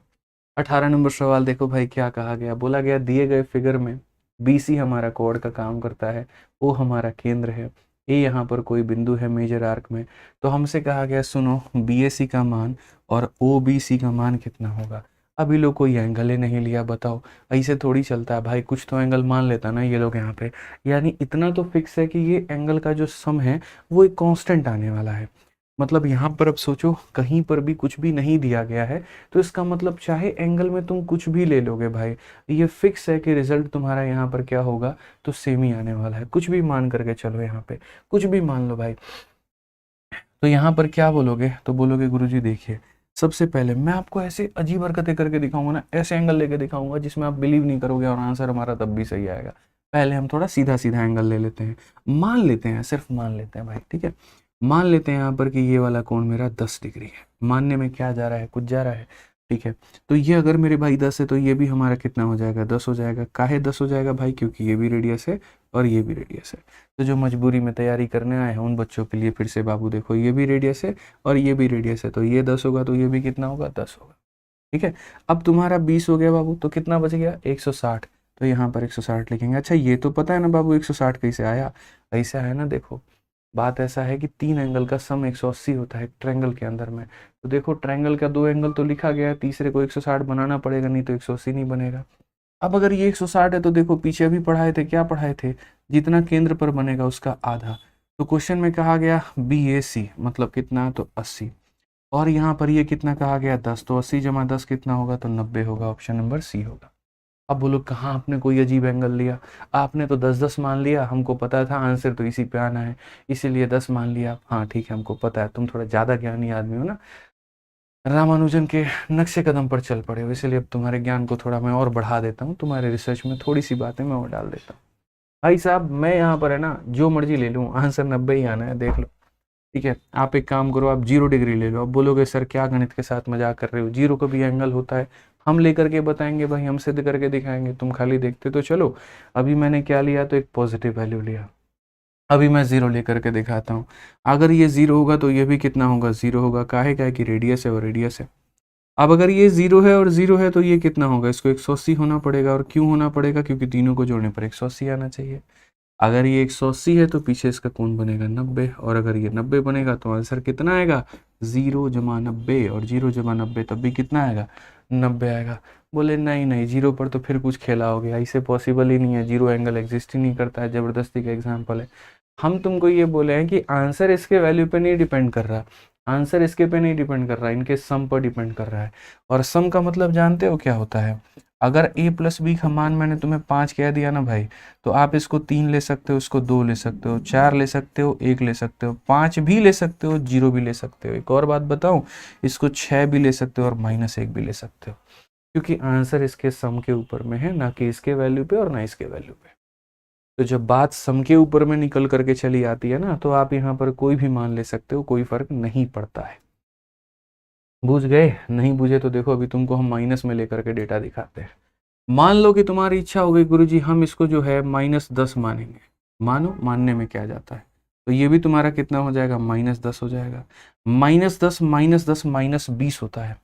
18 नंबर सवाल देखो भाई, क्या कहा गया, बोला गया दिए गए फिगर में बीसी हमारा कोण का काम करता है, ओ हमारा केंद्र है, ए यहाँ पर कोई बिंदु है मेजर आर्क में, तो हमसे कहा गया सुनो बीएसी का मान और ओबीसी का मान कितना होगा। अभी लोग कोई एंगल ही नहीं लिया, बताओ ऐसे थोड़ी चलता है भाई, कुछ तो एंगल मान लेता ना ये लोग यहाँ पे, यानी इतना तो फिक्स है कि ये एंगल का जो सम है वो एक कांस्टेंट आने वाला है। मतलब यहाँ पर अब सोचो कहीं पर भी कुछ भी नहीं दिया गया है, तो इसका मतलब चाहे एंगल में तुम कुछ भी ले लोगे भाई, ये फिक्स है कि रिजल्ट तुम्हारा यहाँ पर क्या होगा, तो सेम ही आने वाला है, कुछ भी मान करके चलो, यहाँ पे कुछ भी मान लो भाई। तो यहाँ पर क्या बोलोगे, तो बोलोगे गुरुजी देखिए सबसे पहले मैं आपको ऐसे अजीब हरकतें करके दिखाऊंगा ना, ऐसे एंगल लेके दिखाऊंगा जिसमें आप बिलीव नहीं करोगे और आंसर हमारा तब भी सही आएगा। पहले हम थोड़ा सीधा सीधा एंगल ले लेते हैं, मान लेते हैं, सिर्फ मान लेते हैं भाई, ठीक है, मान लेते हैं यहाँ पर कि ये वाला कोण मेरा 10 डिग्री है, मानने में क्या जा रहा है, कुछ जा रहा है, ठीक है। तो ये अगर मेरे भाई 10 है तो ये भी हमारा कितना हो जाएगा, 10 हो जाएगा। काहे 10 हो जाएगा भाई, क्योंकि ये भी रेडियस है और ये भी रेडियस है। तो जो मजबूरी में तैयारी करने आए हैं उन बच्चों के लिए फिर से बाबू देखो, ये भी रेडियस है और ये भी रेडियस है, तो ये 10 होगा तो ये भी कितना होगा, 10 होगा, ठीक है। अब तुम्हारा 20 हो गया बाबू, तो कितना बच गया, 160, तो यहाँ पर 160 लिखेंगे। अच्छा ये तो पता है ना बाबू 160 कैसे आया, ऐसा है ना, देखो बात ऐसा है कि तीन एंगल का सम 180 होता है ट्रायंगल के अंदर में, तो देखो ट्रायंगल का दो एंगल तो लिखा गया है, तीसरे को 160 बनाना पड़ेगा, नहीं तो 180 नहीं बनेगा। अब अगर ये 160 है तो देखो पीछे अभी पढ़ाए थे, क्या पढ़ाए थे, जितना केंद्र पर बनेगा उसका आधा, तो क्वेश्चन में कहा गया BAC मतलब कितना, तो 80, और यहाँ पर ये कितना कहा गया 10, तो 80 जमा 10 कितना होगा, तो 90 होगा, ऑप्शन नंबर सी होगा। अब बोलो कहाँ आपने कोई अजीब एंगल लिया, आपने तो 10-10 मान लिया, हमको पता था आंसर तो इसी पे आना है इसीलिए 10 मान लिया। हाँ ठीक है, हमको पता है तुम थोड़ा ज़्यादा ज्ञानी आदमी हो ना, रामानुजन के नक्शे कदम पर चल पड़े हो, इसलिए अब तुम्हारे ज्ञान को थोड़ा मैं और बढ़ा देता हूँ, तुम्हारे रिसर्च में थोड़ी सी बातें मैं और डाल देता हूँ। भाई साहब मैं यहाँ पर है ना जो मर्जी ले लूँ, आंसर 90 ही आना है, देख लो, ठीक है। आप एक काम करो, आप 0 डिग्री ले लो, आप बोलोगे सर क्या गणित के साथ मजाक कर रहे हो, 0 का भी एंगल होता है, हम लेकर के बताएंगे भाई, हम सिद्ध करके दिखाएंगे, तुम खाली देखते तो चलो। अभी मैंने क्या लिया, तो एक पॉजिटिव वैल्यू लिया, अभी मैं 0 लेकर के दिखाता हूँ। अगर ये 0 होगा तो ये भी कितना होगा, 0 होगा, काहे क्या कि रेडियस है और रेडियस है। अब अगर ये 0 है और 0 है तो ये कितना होगा, इसको 180 होना पड़ेगा, और क्यों होना पड़ेगा, क्योंकि तीनों को जोड़ने पर 180 आना चाहिए। अगर ये 180 है तो पीछे इसका कोण बनेगा 90, और अगर ये 90 बनेगा तो आंसर कितना आएगा, 0 जमा 90, और 0 जमा 90 तब भी कितना आएगा, 90 आएगा। बोले नहीं नहीं 0 पर तो फिर कुछ खेला हो गया, ऐसे पॉसिबल ही नहीं है, 0 एंगल एग्जिस्ट ही नहीं करता है, ज़बरदस्ती का एग्जाम्पल है। हम तुमको ये बोले हैं कि आंसर इसके वैल्यू पे नहीं डिपेंड कर रहा, आंसर इसके पे नहीं डिपेंड कर रहा, इनके सम पर डिपेंड कर रहा है। और सम का मतलब जानते हो क्या होता है? अगर a प्लस बी का मान मैंने तुम्हें 5 कह दिया ना भाई, तो आप इसको 3 ले सकते हो, इसको 2 ले सकते हो, 4 ले सकते हो, 1 ले सकते हो, 5 भी ले सकते हो, 0 भी ले सकते हो। एक और बात बताऊं, इसको 6 भी ले सकते हो और -1 भी ले सकते हो, क्योंकि आंसर इसके सम के ऊपर में है, ना कि इसके वैल्यू पे और ना इसके वैल्यू पे। तो जब बात सम के ऊपर में निकल करके चली आती है ना, तो आप यहाँ पर कोई भी मान ले सकते हो, कोई फर्क नहीं पड़ता है। बुझ गए? नहीं बुझे तो देखो, अभी तुमको हम माइनस में लेकर के डेटा दिखाते हैं। मान लो कि तुम्हारी इच्छा हो गई गुरुजी हम इसको जो है -10 मानेंगे, मानो, मानने में क्या जाता है, तो ये भी तुम्हारा कितना हो जाएगा, -10 हो जाएगा। -10 -10 -20 होता है,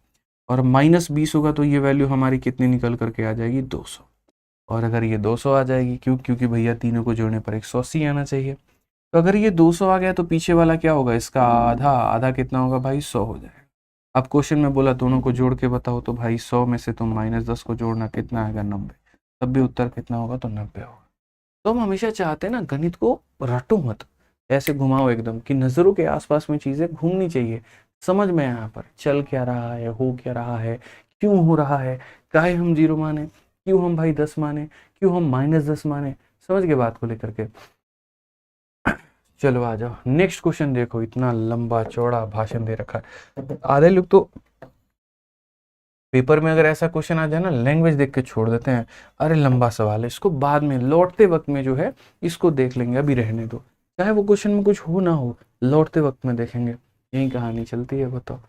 और -20 होगा तो ये वैल्यू हमारी कितनी निकल करके आ जाएगी, 200। और अगर ये 200 आ जाएगी, क्योंकि भैया तीनों को जोड़ने पर 180 आना चाहिए, तो अगर ये 200 आ गया तो पीछे वाला क्या होगा, इसका आधा, आधा कितना होगा भाई, 100 हो जाएगा। अब क्वेश्चन में बोला दोनों को जोड़ के बताओ, तो भाई 100 में से तुम -10 को जोड़ना, कितना आएगा, 90। तब भी उत्तर कितना होगा, तो 90 होगा। तो हम हमेशा चाहते हैं ना, गणित को रटो मत, ऐसे घुमाओ एकदम कि नजरों के आसपास में चीजें घूमनी चाहिए, समझ में यहाँ पर चल क्या रहा है, हो क्या रहा है, क्यों हो रहा है, काहे हम 0 माने, क्यों हम भाई 10 माने, क्यों हम -10 माने, समझ के बात को लेकर के। चलो आ जाओ नेक्स्ट क्वेश्चन। देखो इतना लंबा चौड़ा भाषण दे रखा है, आधे लोग तो पेपर में अगर ऐसा क्वेश्चन आ जाए ना, लैंग्वेज देख के छोड़ देते हैं, अरे लंबा सवाल है, इसको बाद में लौटते वक्त में जो है इसको देख लेंगे, अभी रहने दो, चाहे वो क्वेश्चन में कुछ हो ना हो, लौटते वक्त में देखेंगे, यही कहानी चलती है। बताओ,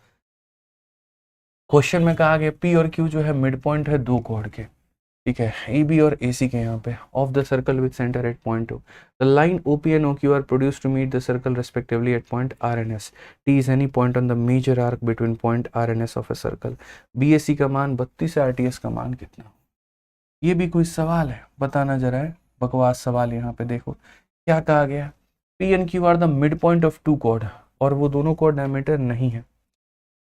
क्वेश्चन में कहा गया पी और क्यू जो है मिड पॉइंट है दो कॉर्ड के, ठीक है, ए बी और ए सी के यहाँ पे, of the circle with centre at point O, the line O P and O Q are produce to meet the circle respectively at point R and S, T is any point on the major arc between point R and S of a circle, B A C का मान 32 है, आर टी एस का मान कितना? ये भी कोई सवाल है? बताना जरा है, बकवास सवाल। यहाँ पे देखो क्या कहा गया, P and Q are the mid point of two chord, और वो दोनों कॉर्ड डायमीटर नहीं है,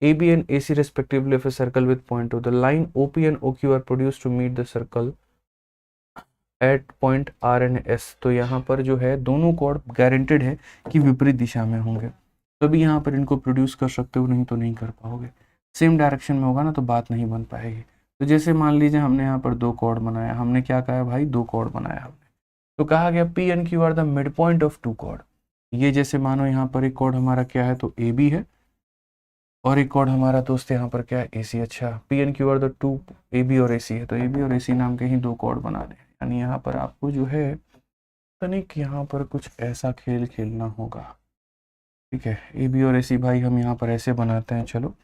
AB and AC respectively of a circle with point O. The line OP and OQ are produced to meet the circle at point R and S. तो यहाँ पर जो है दोनों कॉर्ड गारंटेड है कि विपरीत दिशा में होंगे, तो भी यहाँ पर इनको प्रोड्यूस कर सकते हो, नहीं तो नहीं कर पाओगे। सेम डायरेक्शन में होगा ना तो बात नहीं बन पाएगी। तो जैसे मान लीजिए हमने यहाँ पर दो कॉर्ड बनाया, हमने क्या कहा भाई, दो कॉर्ड बनाया हमने, तो कहा गया P and Q are the mid point of two chord. ये जैसे मानो यहाँ पर एक कॉर्ड हमारा क्या है, तो AB है, और एक कॉर्ड हमारा दोस्त यहाँ पर क्या है, AC। अच्छा, P and Q are the two, A B और AC है, तो ए बी और AC नाम के ही दो कॉर्ड बना दें, यानी यहाँ पर आपको जो है तनिक यहाँ पर कुछ ऐसा खेल खेलना होगा, ठीक है। ए बी और AC भाई हम यहाँ पर ऐसे बनाते हैं, चलो,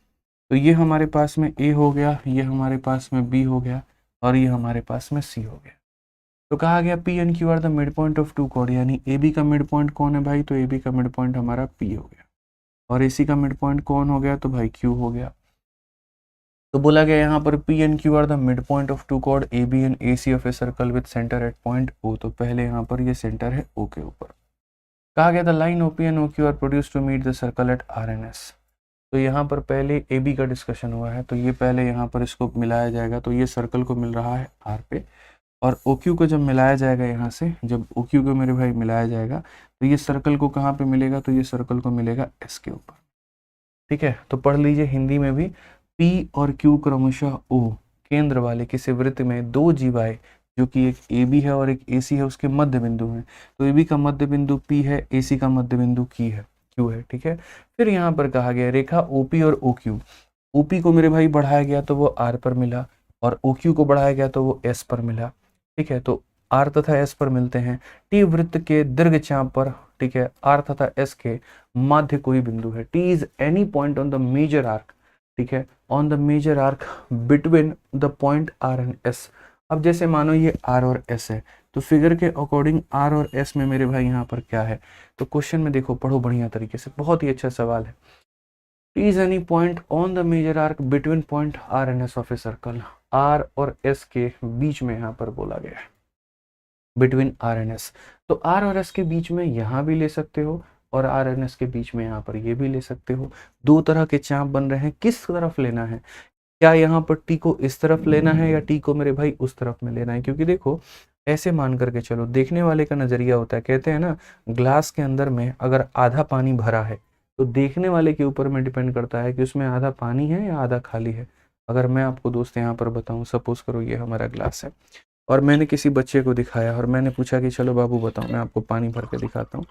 तो ये हमारे पास में A हो गया, ये हमारे पास में B हो गया, और ये हमारे पास में C हो गया। तो कहा गया P and Q are the mid point of two chord, यानी ए बी का मिड पॉइंट कौन है भाई, तो ए बी का मिड पॉइंट हमारा P हो गया, और AC का मिड पॉइंट कौन हो गया, तो भाई Q हो गया। तो बोला गया यहाँ पर P and Q are the mid point of two chord AB and AC of a circle with centre at point O। तो पहले यहाँ पर ये सेंटर है O के ऊपर। कहा गया the line OP and OQ are produce to meet the circle at RNS। तो यहाँ पर पहले AB का डिस्कशन हुआ है, तो ये पहले यहाँ पर इसको मिलाया जाएगा, तो ये सर्कल को मिल रहा है R पे, और OQ को जब मिलाया जाएगा यहाँ से, जब OQ को मेरे भाई मिलाया जाएगा, तो ये सर्कल को कहाँ पे मिलेगा, तो ये सर्कल को मिलेगा S के ऊपर, ठीक है। तो पढ़ लीजिए हिंदी में भी, P और Q क्रमशः O केंद्र वाले किसी वृत्त में दो जीवाएं, जो कि एक AB है और एक AC है, उसके मध्य बिंदु हैं। तो AB का मध्य बिंदु P है, AC का मध्य बिंदु Q है, ठीक है। फिर यहाँ पर कहा गया रेखा OP और OQ, OP को मेरे भाई बढ़ाया गया तो वो R पर मिला, और OQ को बढ़ाया गया तो वो S पर मिला, ठीक है। तो R तथा S पर मिलते हैं, T वृत्त के दीर्घ चाप पर, ठीक है, R तथा S के माध्य कोई बिंदु है, T is any point on the major arc, ठीक है, on the major arc between the point R and S। अब जैसे मानो ये R और S है, तो फिगर के अकॉर्डिंग R और S में मेरे भाई यहाँ पर क्या है, तो क्वेश्चन में देखो, पढ़ो बढ़िया तरीके से, बहुत ही अच्छा सवाल है। T is any point on the major arc between point R and S of a circle। R और S के बीच में यहाँ पर बोला गया है, बिटवीन R and S। तो R और S के बीच में यहाँ भी ले सकते हो, और R and S के बीच में यहाँ पर ये भी ले सकते हो। दो तरह के चाप बन रहे हैं, किस तरफ लेना है, क्या यहाँ पर T को इस तरफ लेना है या T को मेरे भाई उस तरफ में लेना है, क्योंकि देखो ऐसे मान करके चलो, देखने वाले का नज़रिया होता है। कहते हैं ना, ग्लास के अंदर में अगर आधा पानी भरा है तो देखने वाले के ऊपर में डिपेंड करता है कि उसमें आधा पानी है या आधा खाली है। अगर मैं आपको दोस्त यहाँ पर बताऊँ, सपोज करो ये हमारा ग्लास है और मैंने किसी बच्चे को दिखाया और मैंने पूछा कि चलो बाबू बताओ, मैं आपको पानी भर के दिखाता हूँ।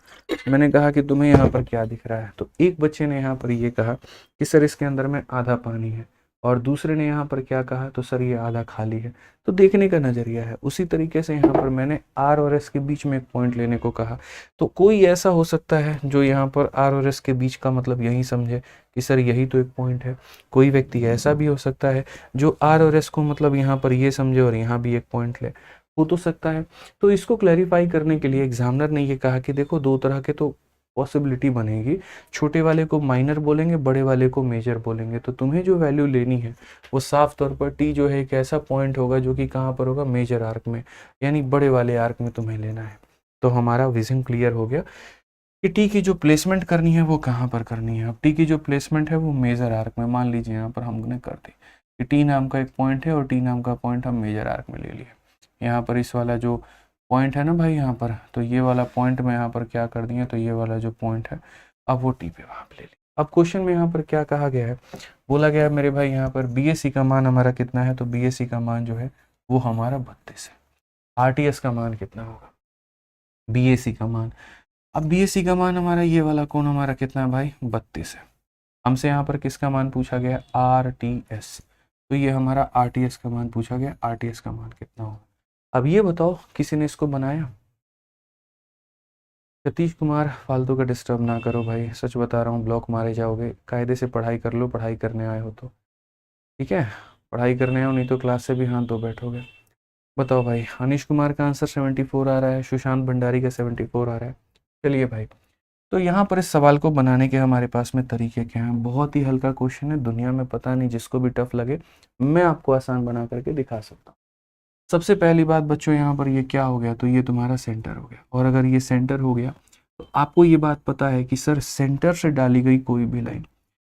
मैंने कहा कि तुम्हें यहाँ पर क्या दिख रहा है, तो एक बच्चे ने यहाँ पर ये कहा कि सर इसके अंदर में आधा पानी है, और दूसरे ने यहाँ पर क्या कहा, तो सर ये आधा खाली है। तो देखने का नज़रिया है। उसी तरीके से यहाँ पर मैंने आर और एस के बीच में एक पॉइंट लेने को कहा, तो कोई ऐसा हो सकता है जो यहाँ पर आर और एस के बीच का मतलब यही समझे कि सर यही तो एक पॉइंट है। कोई व्यक्ति ऐसा भी हो सकता है जो आर और एस को मतलब यहाँ पर ये समझे और यहाँ भी एक पॉइंट ले, हो तो सकता है। तो इसको क्लैरिफाई करने के लिए एग्जामिनर ने ये कहा कि देखो दो तरह के तो पॉसिबिलिटी बनेगी, छोटे वाले को माइनर बोलेंगे, बड़े वाले को मेजर बोलेंगे। तो तुम्हें जो वैल्यू लेनी है वो साफ तौर पर टी जो है एक ऐसा पॉइंट होगा जो कि कहाँ पर होगा, मेजर आर्क में, यानी बड़े वाले आर्क में तुम्हें लेना है। तो हमारा विजन क्लियर हो गया कि टी की जो प्लेसमेंट करनी है वो कहाँ पर करनी है। अब टी की जो प्लेसमेंट है वो मेजर आर्क में, मान लीजिए यहाँ पर हमने कर दी कि टी नाम का एक पॉइंट है और टी नाम का पॉइंट हम मेजर आर्क में ले लिए। यहाँ पर इस वाला जो पॉइंट है ना भाई यहाँ पर, तो ये वाला पॉइंट में यहाँ पर क्या कर दिया, तो ये वाला जो पॉइंट है अब वो टी पे वहाँ पे ले लिया। अब क्वेश्चन में यहाँ पर क्या कहा गया है, बोला गया है मेरे भाई यहाँ पर बी एस सी का मान हमारा कितना है, तो बी एस सी का मान जो है वो हमारा 32 है। आर टी एस का मान कितना होगा, बी एस सी का मान, अब बी एस सी का मान हमारा ये वाला कोण हमारा कितना है भाई, 32 है। हमसे यहाँ पर किसका मान पूछा गया है, आर टी एस, तो ये हमारा आर टी एस का मान पूछा गया, आर टी एस का मान कितना होगा। अब ये बताओ किसी ने इसको बनाया, सतीश कुमार फालतू का डिस्टर्ब ना करो भाई, सच बता रहा हूँ ब्लॉक मारे जाओगे। कायदे से पढ़ाई कर लो, पढ़ाई करने आए हो तो ठीक है, पढ़ाई करने आओ, नहीं तो क्लास से भी हाथ धो बैठोगे। बताओ भाई, अनिश कुमार का आंसर 74 आ रहा है, सुशांत भंडारी का 74 आ रहा है। चलिए भाई, तो यहाँ पर इस सवाल को बनाने के हमारे पास में तरीके क्या हैं। बहुत ही हल्का क्वेश्चन है, दुनिया में पता नहीं जिसको भी टफ लगे मैं आपको आसान बना करके दिखा सकता हूँ। सबसे पहली बात बच्चों, यहाँ पर ये क्या हो गया, तो ये तुम्हारा सेंटर हो गया, और अगर ये सेंटर हो गया तो आपको ये बात पता है कि सर सेंटर से डाली गई कोई भी लाइन,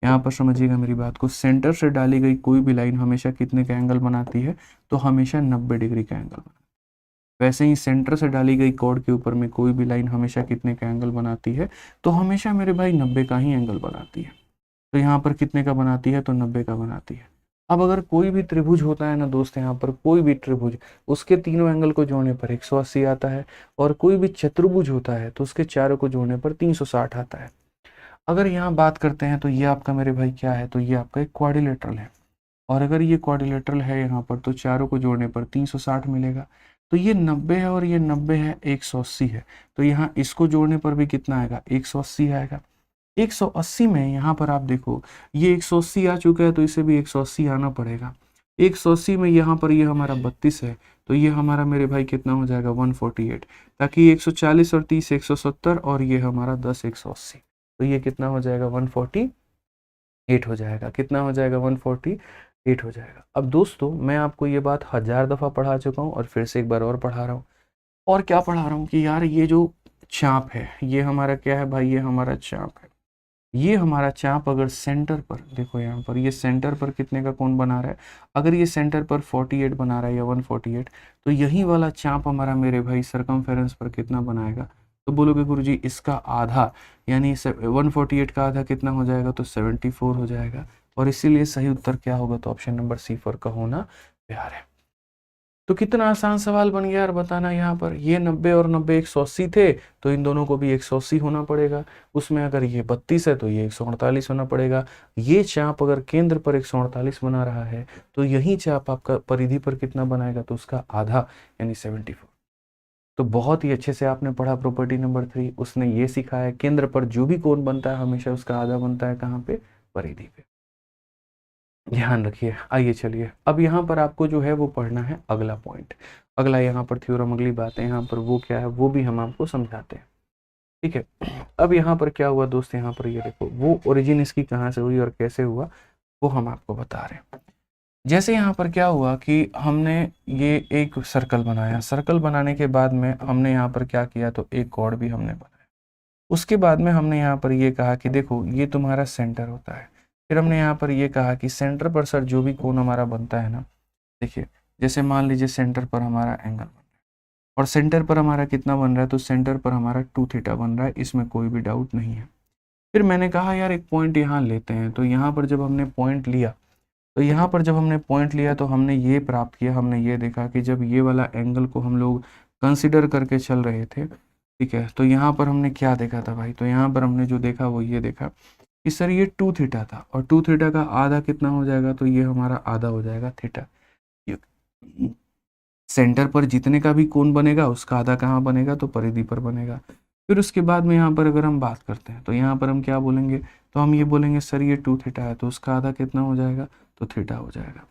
यहाँ पर समझिएगा मेरी बात को, सेंटर से डाली गई कोई भी लाइन हमेशा कितने का एंगल बनाती है, तो हमेशा 90 डिग्री का एंगल बनाती है। वैसे ही सेंटर से डाली गई कॉर्ड के ऊपर में कोई भी लाइन हमेशा कितने का एंगल बनाती है, तो हमेशा मेरे भाई 90 का ही एंगल बनाती है। तो यहाँ पर कितने का बनाती है, तो 90 का बनाती है। अब अगर कोई भी त्रिभुज होता है ना दोस्त, यहाँ पर कोई भी त्रिभुज, उसके तीनों एंगल को जोड़ने पर 180 आता है, और कोई भी चतुर्भुज होता है तो उसके चारों को जोड़ने पर 360 आता है। अगर यहाँ बात करते हैं तो ये आपका मेरे भाई क्या है, तो ये आपका एक क्वाड्रिलेटरल है, और अगर ये क्वाड्रिलेटरल है यहाँ पर तो चारों को जोड़ने पर 360 मिलेगा। तो ये 90 है और ये 90 है, 180 है, तो यहाँ इसको जोड़ने पर भी कितना आएगा, 180 आएगा। 180 में यहाँ पर आप देखो ये 180 आ चुका है, तो इसे भी 180 आना पड़ेगा। 180 में यहाँ पर ये हमारा 32 है, तो ये हमारा मेरे भाई कितना हो जाएगा, 148, ताकि 140 और 30 170, और ये हमारा 10 180, तो ये कितना हो जाएगा, 148 हो जाएगा। कितना हो जाएगा, 148 हो जाएगा। अब दोस्तों मैं आपको ये बात 1000 दफ़ा पढ़ा चुका हूँ और फिर से एक बार और पढ़ा रहा हूँ। और क्या पढ़ा रहा हूँ कि यार ये जो चाप है ये हमारा क्या है भाई, ये हमारा चाप है। ये हमारा चाप अगर सेंटर पर देखो, यहाँ पर ये सेंटर पर कितने का कोण बना रहा है, अगर ये सेंटर पर 48 बना रहा है या 148, तो यही वाला चाप हमारा मेरे भाई सरकमफेरेंस पर कितना बनाएगा, तो बोलोगे गुरुजी इसका आधा, यानी 148 का आधा कितना हो जाएगा, तो 74 हो जाएगा। और इसीलिए सही उत्तर क्या होगा, तो ऑप्शन नंबर सी 4 का होना प्यार है। तो कितना आसान सवाल बन गया यार, बताना। यहाँ पर ये 90 और 90 180 थे, तो इन दोनों को भी 180 होना पड़ेगा। उसमें अगर ये 32 है तो ये 148 होना पड़ेगा। ये चाप अगर केंद्र पर 148 बना रहा है, तो यही चाप आपका परिधि पर कितना बनाएगा, तो उसका आधा यानी 74। तो बहुत ही अच्छे से आपने पढ़ा प्रॉपर्टी नंबर 3। उसने ये सिखाया केंद्र पर जो भी कोण बनता है हमेशा उसका आधा बनता है कहाँ पे, परिधि पे। ध्यान रखिए। आइए चलिए, अब यहाँ पर आपको जो है वो पढ़ना है अगला पॉइंट, अगला यहाँ पर थ्योरम, अगली बात है यहाँ पर वो क्या है वो भी हम आपको समझाते हैं। ठीक है, अब यहाँ पर क्या हुआ दोस्त, यहाँ पर ये देखो वो ओरिजिन इसकी कहाँ से हुई और कैसे हुआ वो हम आपको बता रहे हैं। जैसे यहाँ पर क्या हुआ कि हमने ये एक सर्कल बनाया, सर्कल बनाने के बाद में हमने यहाँ पर क्या किया, तो एक कॉर्ड भी हमने बनाया। उसके बाद में हमने यहाँ पर ये कहा कि देखो ये तुम्हारा सेंटर होता है। फिर हमने यहाँ पर ये कहा कि सेंटर पर सर जो भी कोण हमारा बनता है ना, देखिए जैसे मान लीजिए सेंटर पर हमारा एंगल बन रहा है, और सेंटर पर हमारा कितना बन रहा है, तो सेंटर पर हमारा 2 थीटा बन रहा है, इसमें कोई भी डाउट नहीं है। फिर मैंने कहा यार एक पॉइंट यहाँ लेते हैं, तो यहाँ पर जब हमने पॉइंट लिया, तो यहाँ पर जब हमने पॉइंट लिया तो हमने ये प्राप्त किया, हमने ये देखा कि जब ये वाला एंगल को हम लोग कंसिडर करके चल रहे थे, ठीक है, तो यहाँ पर हमने क्या देखा था भाई, तो यहाँ पर हमने जो देखा वो ये देखा कि सर ये 2 थीटा था, और 2 थीटा का आधा कितना हो जाएगा, तो ये हमारा आधा हो जाएगा थीटा। सेंटर पर जितने का भी कोण बनेगा उसका आधा कहाँ बनेगा, तो परिधि पर बनेगा। फिर उसके बाद में यहाँ पर अगर हम बात करते हैं तो यहाँ पर हम क्या बोलेंगे, तो हम ये बोलेंगे सर ये 2 थीटा है, तो उसका आधा कितना हो जाएगा, तो थीटा हो जाएगा।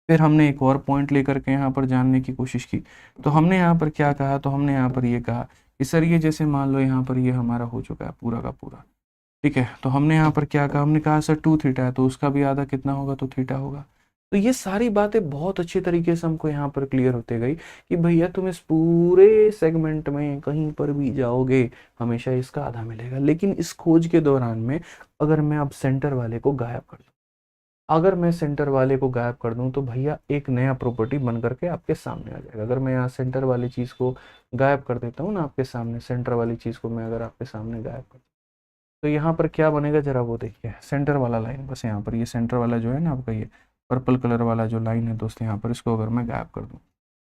फिर हमने एक और पॉइंट लेकर के यहाँ पर जानने की कोशिश की, तो हमने यहाँ पर क्या कहा, तो हमने यहाँ पर ये कहा कि सर ये जैसे मान लो यहाँ पर ये हमारा हो चुका है पूरा का पूरा, ठीक है, तो हमने यहाँ पर क्या कहा, हमने कहा सर 2 थीटा है, तो उसका भी आधा कितना होगा, तो थीटा होगा। तो ये सारी बातें बहुत अच्छे तरीके से हमको यहाँ पर क्लियर होते गई कि भैया तुम इस पूरे सेगमेंट में कहीं पर भी जाओगे हमेशा इसका आधा मिलेगा। लेकिन इस खोज के दौरान में अगर मैं अब सेंटर वाले को गायब कर दूं, अगर मैं सेंटर वाले को गायब कर दूं, तो भैया एक नया प्रॉपर्टी बन करके आपके सामने आ जाएगा। अगर मैं यहाँ सेंटर वाली चीज़ को गायब कर देता हूँ ना आपके सामने, सेंटर वाली चीज़ को मैं अगर आपके सामने गायब कर, तो यहाँ पर क्या बनेगा जरा वो देखिए, सेंटर वाला लाइन, बस यहाँ पर ये सेंटर वाला जो है ना आपका ये पर्पल कलर वाला जो लाइन है दोस्त, यहाँ पर इसको अगर मैं गायब कर दूँ,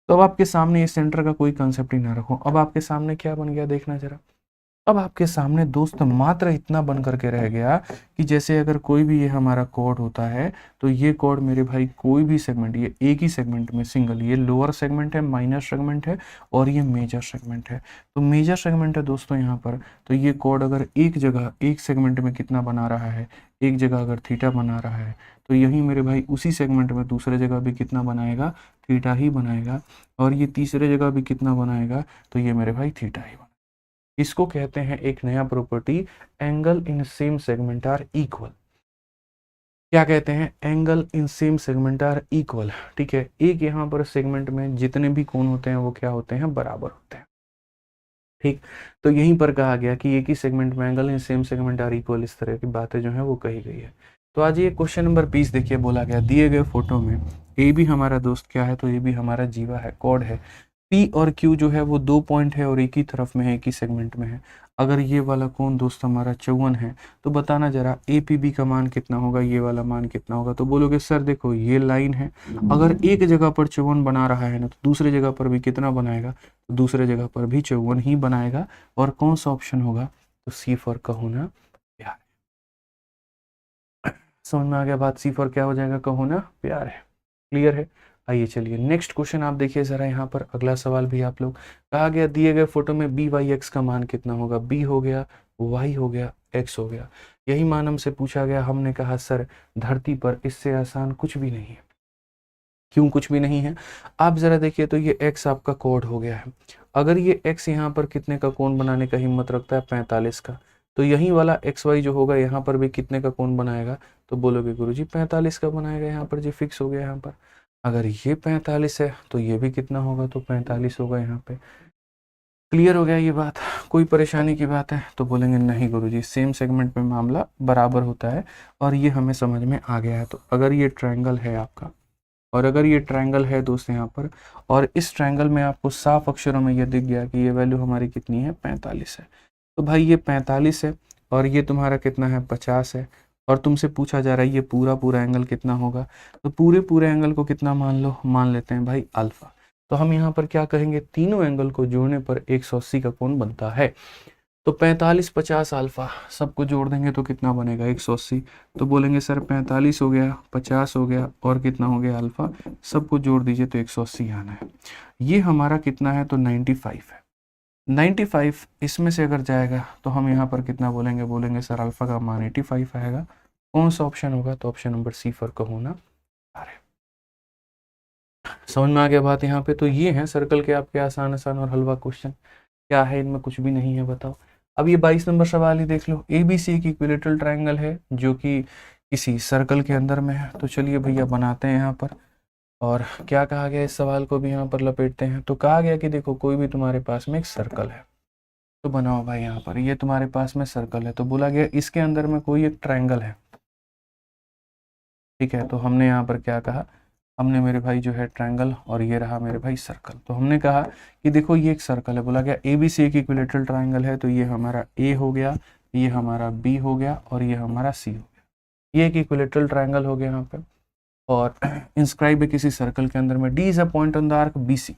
तो अब आपके सामने ये सेंटर का कोई कंसेप्ट ही ना रखो, अब आपके सामने क्या बन गया देखना जरा। अब आपके सामने दोस्त मात्र इतना बन करके रह गया कि जैसे अगर कोई भी ये हमारा कोड होता है, तो ये कोड मेरे भाई कोई भी सेगमेंट, ये एक ही सेगमेंट में सिंगल, ये लोअर सेगमेंट है, माइनर सेगमेंट है, और ये मेजर सेगमेंट है। तो मेजर सेगमेंट है दोस्तों यहाँ पर, तो ये कोड अगर एक जगह एक सेगमेंट में कितना बना रहा है, एक जगह अगर थीटा बना रहा है, तो यही मेरे भाई उसी सेगमेंट में दूसरे जगह भी कितना बनाएगा, थीटा ही बनाएगा, और ये तीसरे जगह भी कितना बनाएगा, तो ये मेरे भाई थीटा ही बनाएगा। इसको कहते हैं एक नया property, angle in same segment are equal. क्या कहते हैं, angle in same segment are equal, ठीक है, एक यहाँ पर सेगमेंट में जितने भी कोण होते हैं वो क्या होते हैं, बराबर होते हैं, ठीक। तो यहीं पर कहा गया कि एक ही सेगमेंट में angle in same segment are equal, इस तरह की बातें जो है वो कही गई है। तो आज ये क्वेश्चन नंबर 20 देखिए, बोला गया दिए गए फोटो में ए भी हमारा दोस्त क्या है, तो ये भी हमारा जीवा है, कॉर्ड है, पी और क्यू जो है वो 2 पॉइंट है और एक ही तरफ में है, एक ही सेगमेंट में है। अगर ये वाला कोण दोस्त हमारा 54 है, तो बताना जरा ए पी बी का मान कितना होगा, ये वाला मान कितना होगा। तो बोलोगे सर देखो ये लाइन है, अगर एक जगह पर 54 बना रहा है ना, तो दूसरी जगह पर भी कितना बनाएगा, तो दूसरे जगह पर भी 54 ही बनाएगा। और कौन सा ऑप्शन होगा, तो सी फॉर कहो ना प्यार। समझ में आ गया बात, सी फॉर क्या हो जाएगा, कहो ना प्यार है। क्लियर है। आइए चलिए नेक्स्ट क्वेश्चन आप देखिए जरा, यहाँ पर अगला सवाल भी आप लोग, कहा गया दिए गए फोटो में बी वाई एक्स का मान कितना होगा, बी हो गया, वाई हो गया, एक्स हो गया। यही मान हमसे पूछा गया, हमने कहा सर धरती पर इससे आसान कुछ भी नहीं है। क्यों कुछ भी नहीं है, आप जरा देखिए, तो ये एक्स आपका कोड हो गया है। अगर ये एक्स यहाँ पर कितने का कोण बनाने का हिम्मत रखता है, 45 का, तो यही वाला एक्स वाई जो होगा यहाँ पर भी कितने का कोण बनाएगा, तो बोलोगे गुरुजी 45 का बनाएगा, यहाँ पर जी फिक्स हो गया। यहाँ पर अगर ये 45 है तो ये भी कितना होगा, तो 45 होगा यहाँ पे। क्लियर हो गया ये बात, कोई परेशानी की बात है, तो बोलेंगे नहीं गुरुजी सेम सेगमेंट में मामला बराबर होता है, और ये हमें समझ में आ गया है। तो अगर ये ट्रायंगल है आपका, और अगर ये ट्रायंगल है दोस्त यहाँ पर, और इस ट्रायंगल में आपको साफ अक्षरों में ये दिख गया कि ये वैल्यू हमारी कितनी है, 45 है, तो भाई ये 45 है, और ये तुम्हारा कितना है, 50 है, और तुमसे पूछा जा रहा है ये पूरा पूरा एंगल कितना होगा, तो पूरे पूरे एंगल को कितना मान लो, मान लेते हैं भाई अल्फा। तो हम यहाँ पर क्या कहेंगे, तीनों एंगल को जोड़ने पर 180 का कोण बनता है। तो 45 50 अल्फा सबको जोड़ देंगे तो कितना बनेगा, 180। तो बोलेंगे सर 45 हो गया, 50 हो गया, और कितना हो गया अल्फा, सबको जोड़ दीजिए तो 180 आना है। ये हमारा कितना है, तो 95 है। 95 इसमें से अगर जाएगा तो हम यहाँ पर कितना बोलेंगे, बोलेंगे सर अल्फा का मान 85 आएगा। कौन सा ऑप्शन होगा, तो ऑप्शन नंबर सी फॉर कहो ना। अरे समझ में आ गया बात यहाँ पे। तो ये है सर्कल के आपके आसान आसान और हलवा क्वेश्चन, क्या है इनमें, कुछ भी नहीं है, बताओ। अब ये 22 नंबर सवाल ही देख लो, ए बी सी एक इक्विलेटरल ट्रायंगल है जो कि किसी सर्कल के अंदर में है। तो चलिए भैया बनाते हैं यहाँ पर, और क्या कहा गया इस सवाल को भी यहाँ पर लपेटते हैं। तो कहा गया कि देखो कोई भी तुम्हारे पास में एक सर्कल है, तो बनाओ भाई यहाँ पर, ये तुम्हारे पास में सर्कल है, तो बोला गया इसके अंदर में कोई एक ट्रायंगल है, ठीक है। तो हमने यहाँ पर क्या कहा, हमने मेरे भाई जो है ट्रायंगल, और ये रहा मेरे भाई सर्कल। तो हमने कहा कि देखो ये एक सर्कल है, बोला गया ए बी सी एक इक्विलेटरल ट्रायंगल है, तो ये हमारा ए हो गया, ये हमारा बी हो गया, और ये हमारा सी हो गया। ये एक इक्विलेटरल ट्रायंगल हो गया यहाँ पे, और इंस्क्राइब है किसी सर्कल के अंदर में D is a point on the arc B C.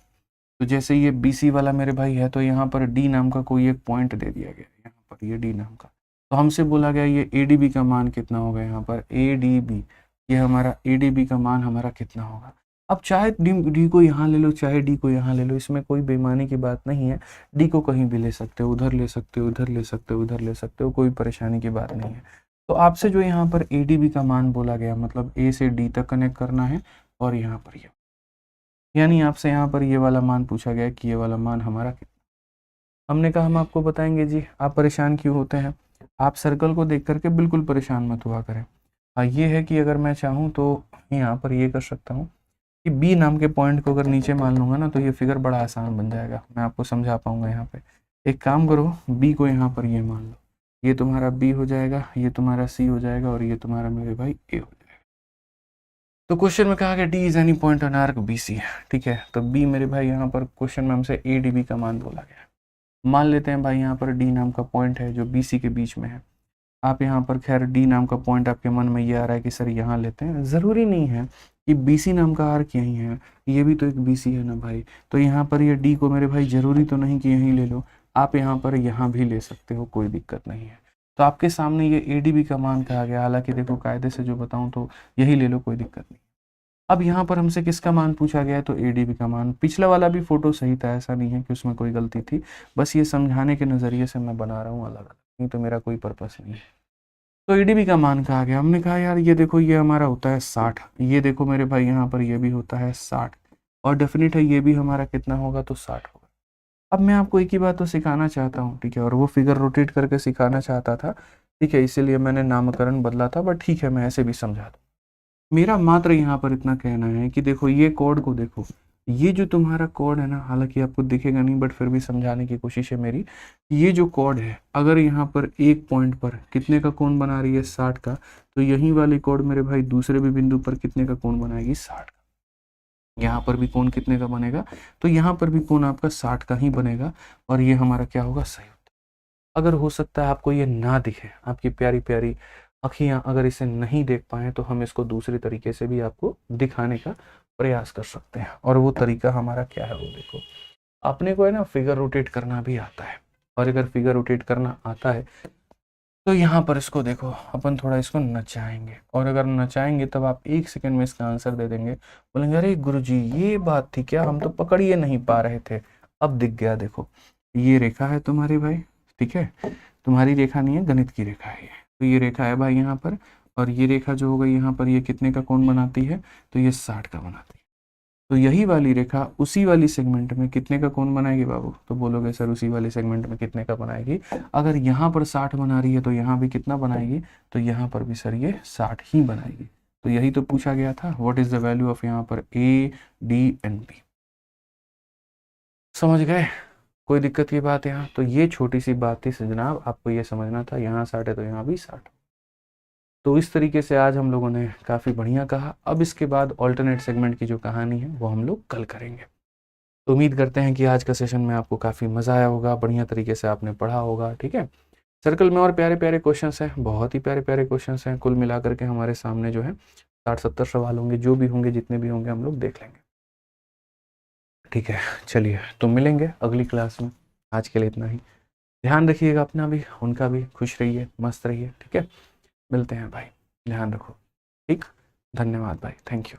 तो जैसे ये बी सी वाला मेरे भाई है, तो यहाँ पर डी नाम का कोई एक पॉइंट दे दिया गया यहाँ पर, ये डी नाम का। तो हमसे बोला गया ये ए डी बी का मान कितना होगा, यहाँ पर ए डी बी, ये हमारा ए डी बी का मान हमारा कितना होगा। अब चाहे डी को यहाँ ले लो, चाहे डी को यहाँ ले लो, इसमें कोई बेईमानी की बात नहीं है। डी को कहीं भी ले सकते हो, उधर ले सकते हो, उधर ले सकते हो, उधर ले सकते हो, कोई परेशानी की बात नहीं है। तो आपसे जो यहाँ पर ए डी बी का मान बोला गया, मतलब ए से डी तक कनेक्ट करना है, और यहाँ पर ये, यानी आपसे यहाँ पर ये वाला मान पूछा गया कि ये वाला मान हमारा कितना। हमने कहा हम आपको बताएंगे जी, आप परेशान क्यों होते हैं, आप सर्कल को देख करके बिल्कुल परेशान मत हुआ करें। हाँ ये है कि अगर मैं चाहूँ तो यहाँ पर ये कर सकता हूँ कि बी नाम के पॉइंट को अगर नीचे मान लूँगा ना, तो ये फिगर बड़ा आसान बन जाएगा, मैं आपको समझा पाऊँगा। यहाँ पे एक काम करो, बी को यहाँ पर ये मान लो, ये तुम्हारा बी हो जाएगा, ये तुम्हारा सी हो जाएगा, और ये तुम्हारा मेरे भाई ए हो जाएगा। तो क्वेश्चन में कहा कि D is any point on arc B C, ठीक है। तो बी मेरे भाई यहाँ पर क्वेश्चन में हमसे ए डी बी का मान बोला गया है। मान लेते हैं भाई यहाँ पर डी नाम का पॉइंट है जो बी सी के बीच में है। आप यहाँ पर खैर डी नाम का पॉइंट आपके मन में ये आ रहा है कि सर यहाँ लेते हैं, ज़रूरी नहीं है कि बी सी नाम का आर्क यहीं है, ये भी तो एक बी सी है ना भाई। तो यहाँ पर ये डी को मेरे भाई ज़रूरी तो नहीं कि यहीं ले लो, आप यहाँ पर यहाँ भी ले सकते हो, कोई दिक्कत नहीं है। तो आपके सामने ये ए डी बी का मान कहा गया, हालांकि देखो कायदे से जो बताऊँ तो यही ले लो, कोई दिक्कत नहीं। अब यहाँ पर हमसे किसका मान पूछा गया है, तो ए डी बी का मान। पिछला वाला भी फोटो सही था, ऐसा नहीं है कि उसमें कोई गलती थी, बस ये समझाने के नज़रिए से मैं बना रहा हूँ अलग अलग, नहीं तो मेरा कोई पर्पस नहीं है। तो ए डी बी का मान कहा गया, हमने कहा यार ये देखो ये हमारा होता है 60, ये देखो मेरे भाई यहाँ पर ये भी होता है 60, और डेफिनेट है ये भी हमारा कितना होगा, तो 60 होगा। अब मैं आपको एक ही बात तो सिखाना चाहता हूँ, ठीक है, और वो फिगर रोटेट करके सिखाना चाहता था, ठीक है, इसीलिए मैंने नामकरण बदला था, बट ठीक है मैं ऐसे भी समझा दूँ। मेरा मात्र यहाँ पर इतना कहना है कि देखो ये कोड को देखो, ये जो तुम्हारा कोड है ना, हालांकि आपको दिखेगा नहीं बट फिर भी समझाने की कोशिश है मेरी। ये जो कोड है, अगर यहाँ पर एक पॉइंट पर कितने का कोण बना रही है, 60 का, तो यही वाली कोड मेरे भाई दूसरे भी बिंदु पर कितने का कोण बनाएगी, 60 का। यहाँ पर भी कोण कितने का बनेगा, तो यहाँ पर भी कोण आपका 60 का ही बनेगा, और ये हमारा क्या होगा, सही होता है। अगर हो सकता है आपको ये ना दिखे, आपकी प्यारी प्यारी अखियाँ अगर इसे नहीं देख पाएँ, तो हम इसको दूसरे तरीके से भी आपको दिखाने का प्रयास कर सकते हैं। और वो तरीका हमारा क्या है, वो देखो, अपने को है ना फिगर रोटेट करना भी आता है, और अगर फिगर रोटेट करना आता है तो यहाँ पर इसको देखो, अपन थोड़ा इसको नचाएंगे, और अगर नचाएंगे तब आप 1 सेकंड में इसका आंसर दे देंगे, बोलेंगे अरे गुरुजी ये बात थी क्या, हम तो पकड़ ही नहीं पा रहे थे, अब दिख गया। देखो ये रेखा है तुम्हारी भाई, ठीक है, तुम्हारी रेखा नहीं है, गणित की रेखा है ये। तो ये रेखा है भाई यहाँ पर, और ये रेखा जो हो गई यहाँ पर, ये कितने का कोण बनाती है, तो ये 60 का बनाती है। तो यही वाली रेखा उसी वाली सेगमेंट में कितने का कोण बनाएगी बाबू, तो बोलोगे सर उसी वाली सेगमेंट में कितने का बनाएगी, अगर यहाँ पर 60 बना रही है तो यहाँ भी कितना बनाएगी, तो यहाँ पर भी सर ये 60 ही बनाएगी। तो यही तो पूछा गया था, what is the value of यहाँ पर ए डी एंड बी। समझ गए, कोई दिक्कत की बात यहाँ, तो ये छोटी सी बात थी जनाब, आपको ये समझना था, यहाँ 60 है तो यहाँ भी 60। तो इस तरीके से आज हम लोगों ने काफ़ी बढ़िया कहा। अब इसके बाद ऑल्टरनेट सेगमेंट की जो कहानी है वो हम लोग कल करेंगे। तो उम्मीद करते हैं कि आज का सेशन में आपको काफ़ी मज़ा आया होगा, बढ़िया तरीके से आपने पढ़ा होगा, ठीक है। सर्कल में और प्यारे प्यारे क्वेश्चंस हैं, बहुत ही प्यारे प्यारे क्वेश्चंस हैं, कुल मिलाकर के हमारे सामने जो है 60-70 सवाल होंगे, जो भी होंगे जितने भी होंगे हम लोग देख लेंगे, ठीक है। चलिए तो मिलेंगे अगली क्लास में, आज के लिए इतना ही। ध्यान रखिएगा अपना भी, उनका भी, खुश रहिए, मस्त रहिए, ठीक है। मिलते हैं भाई, ध्यान रखो, ठीक, धन्यवाद भाई, थैंक यू।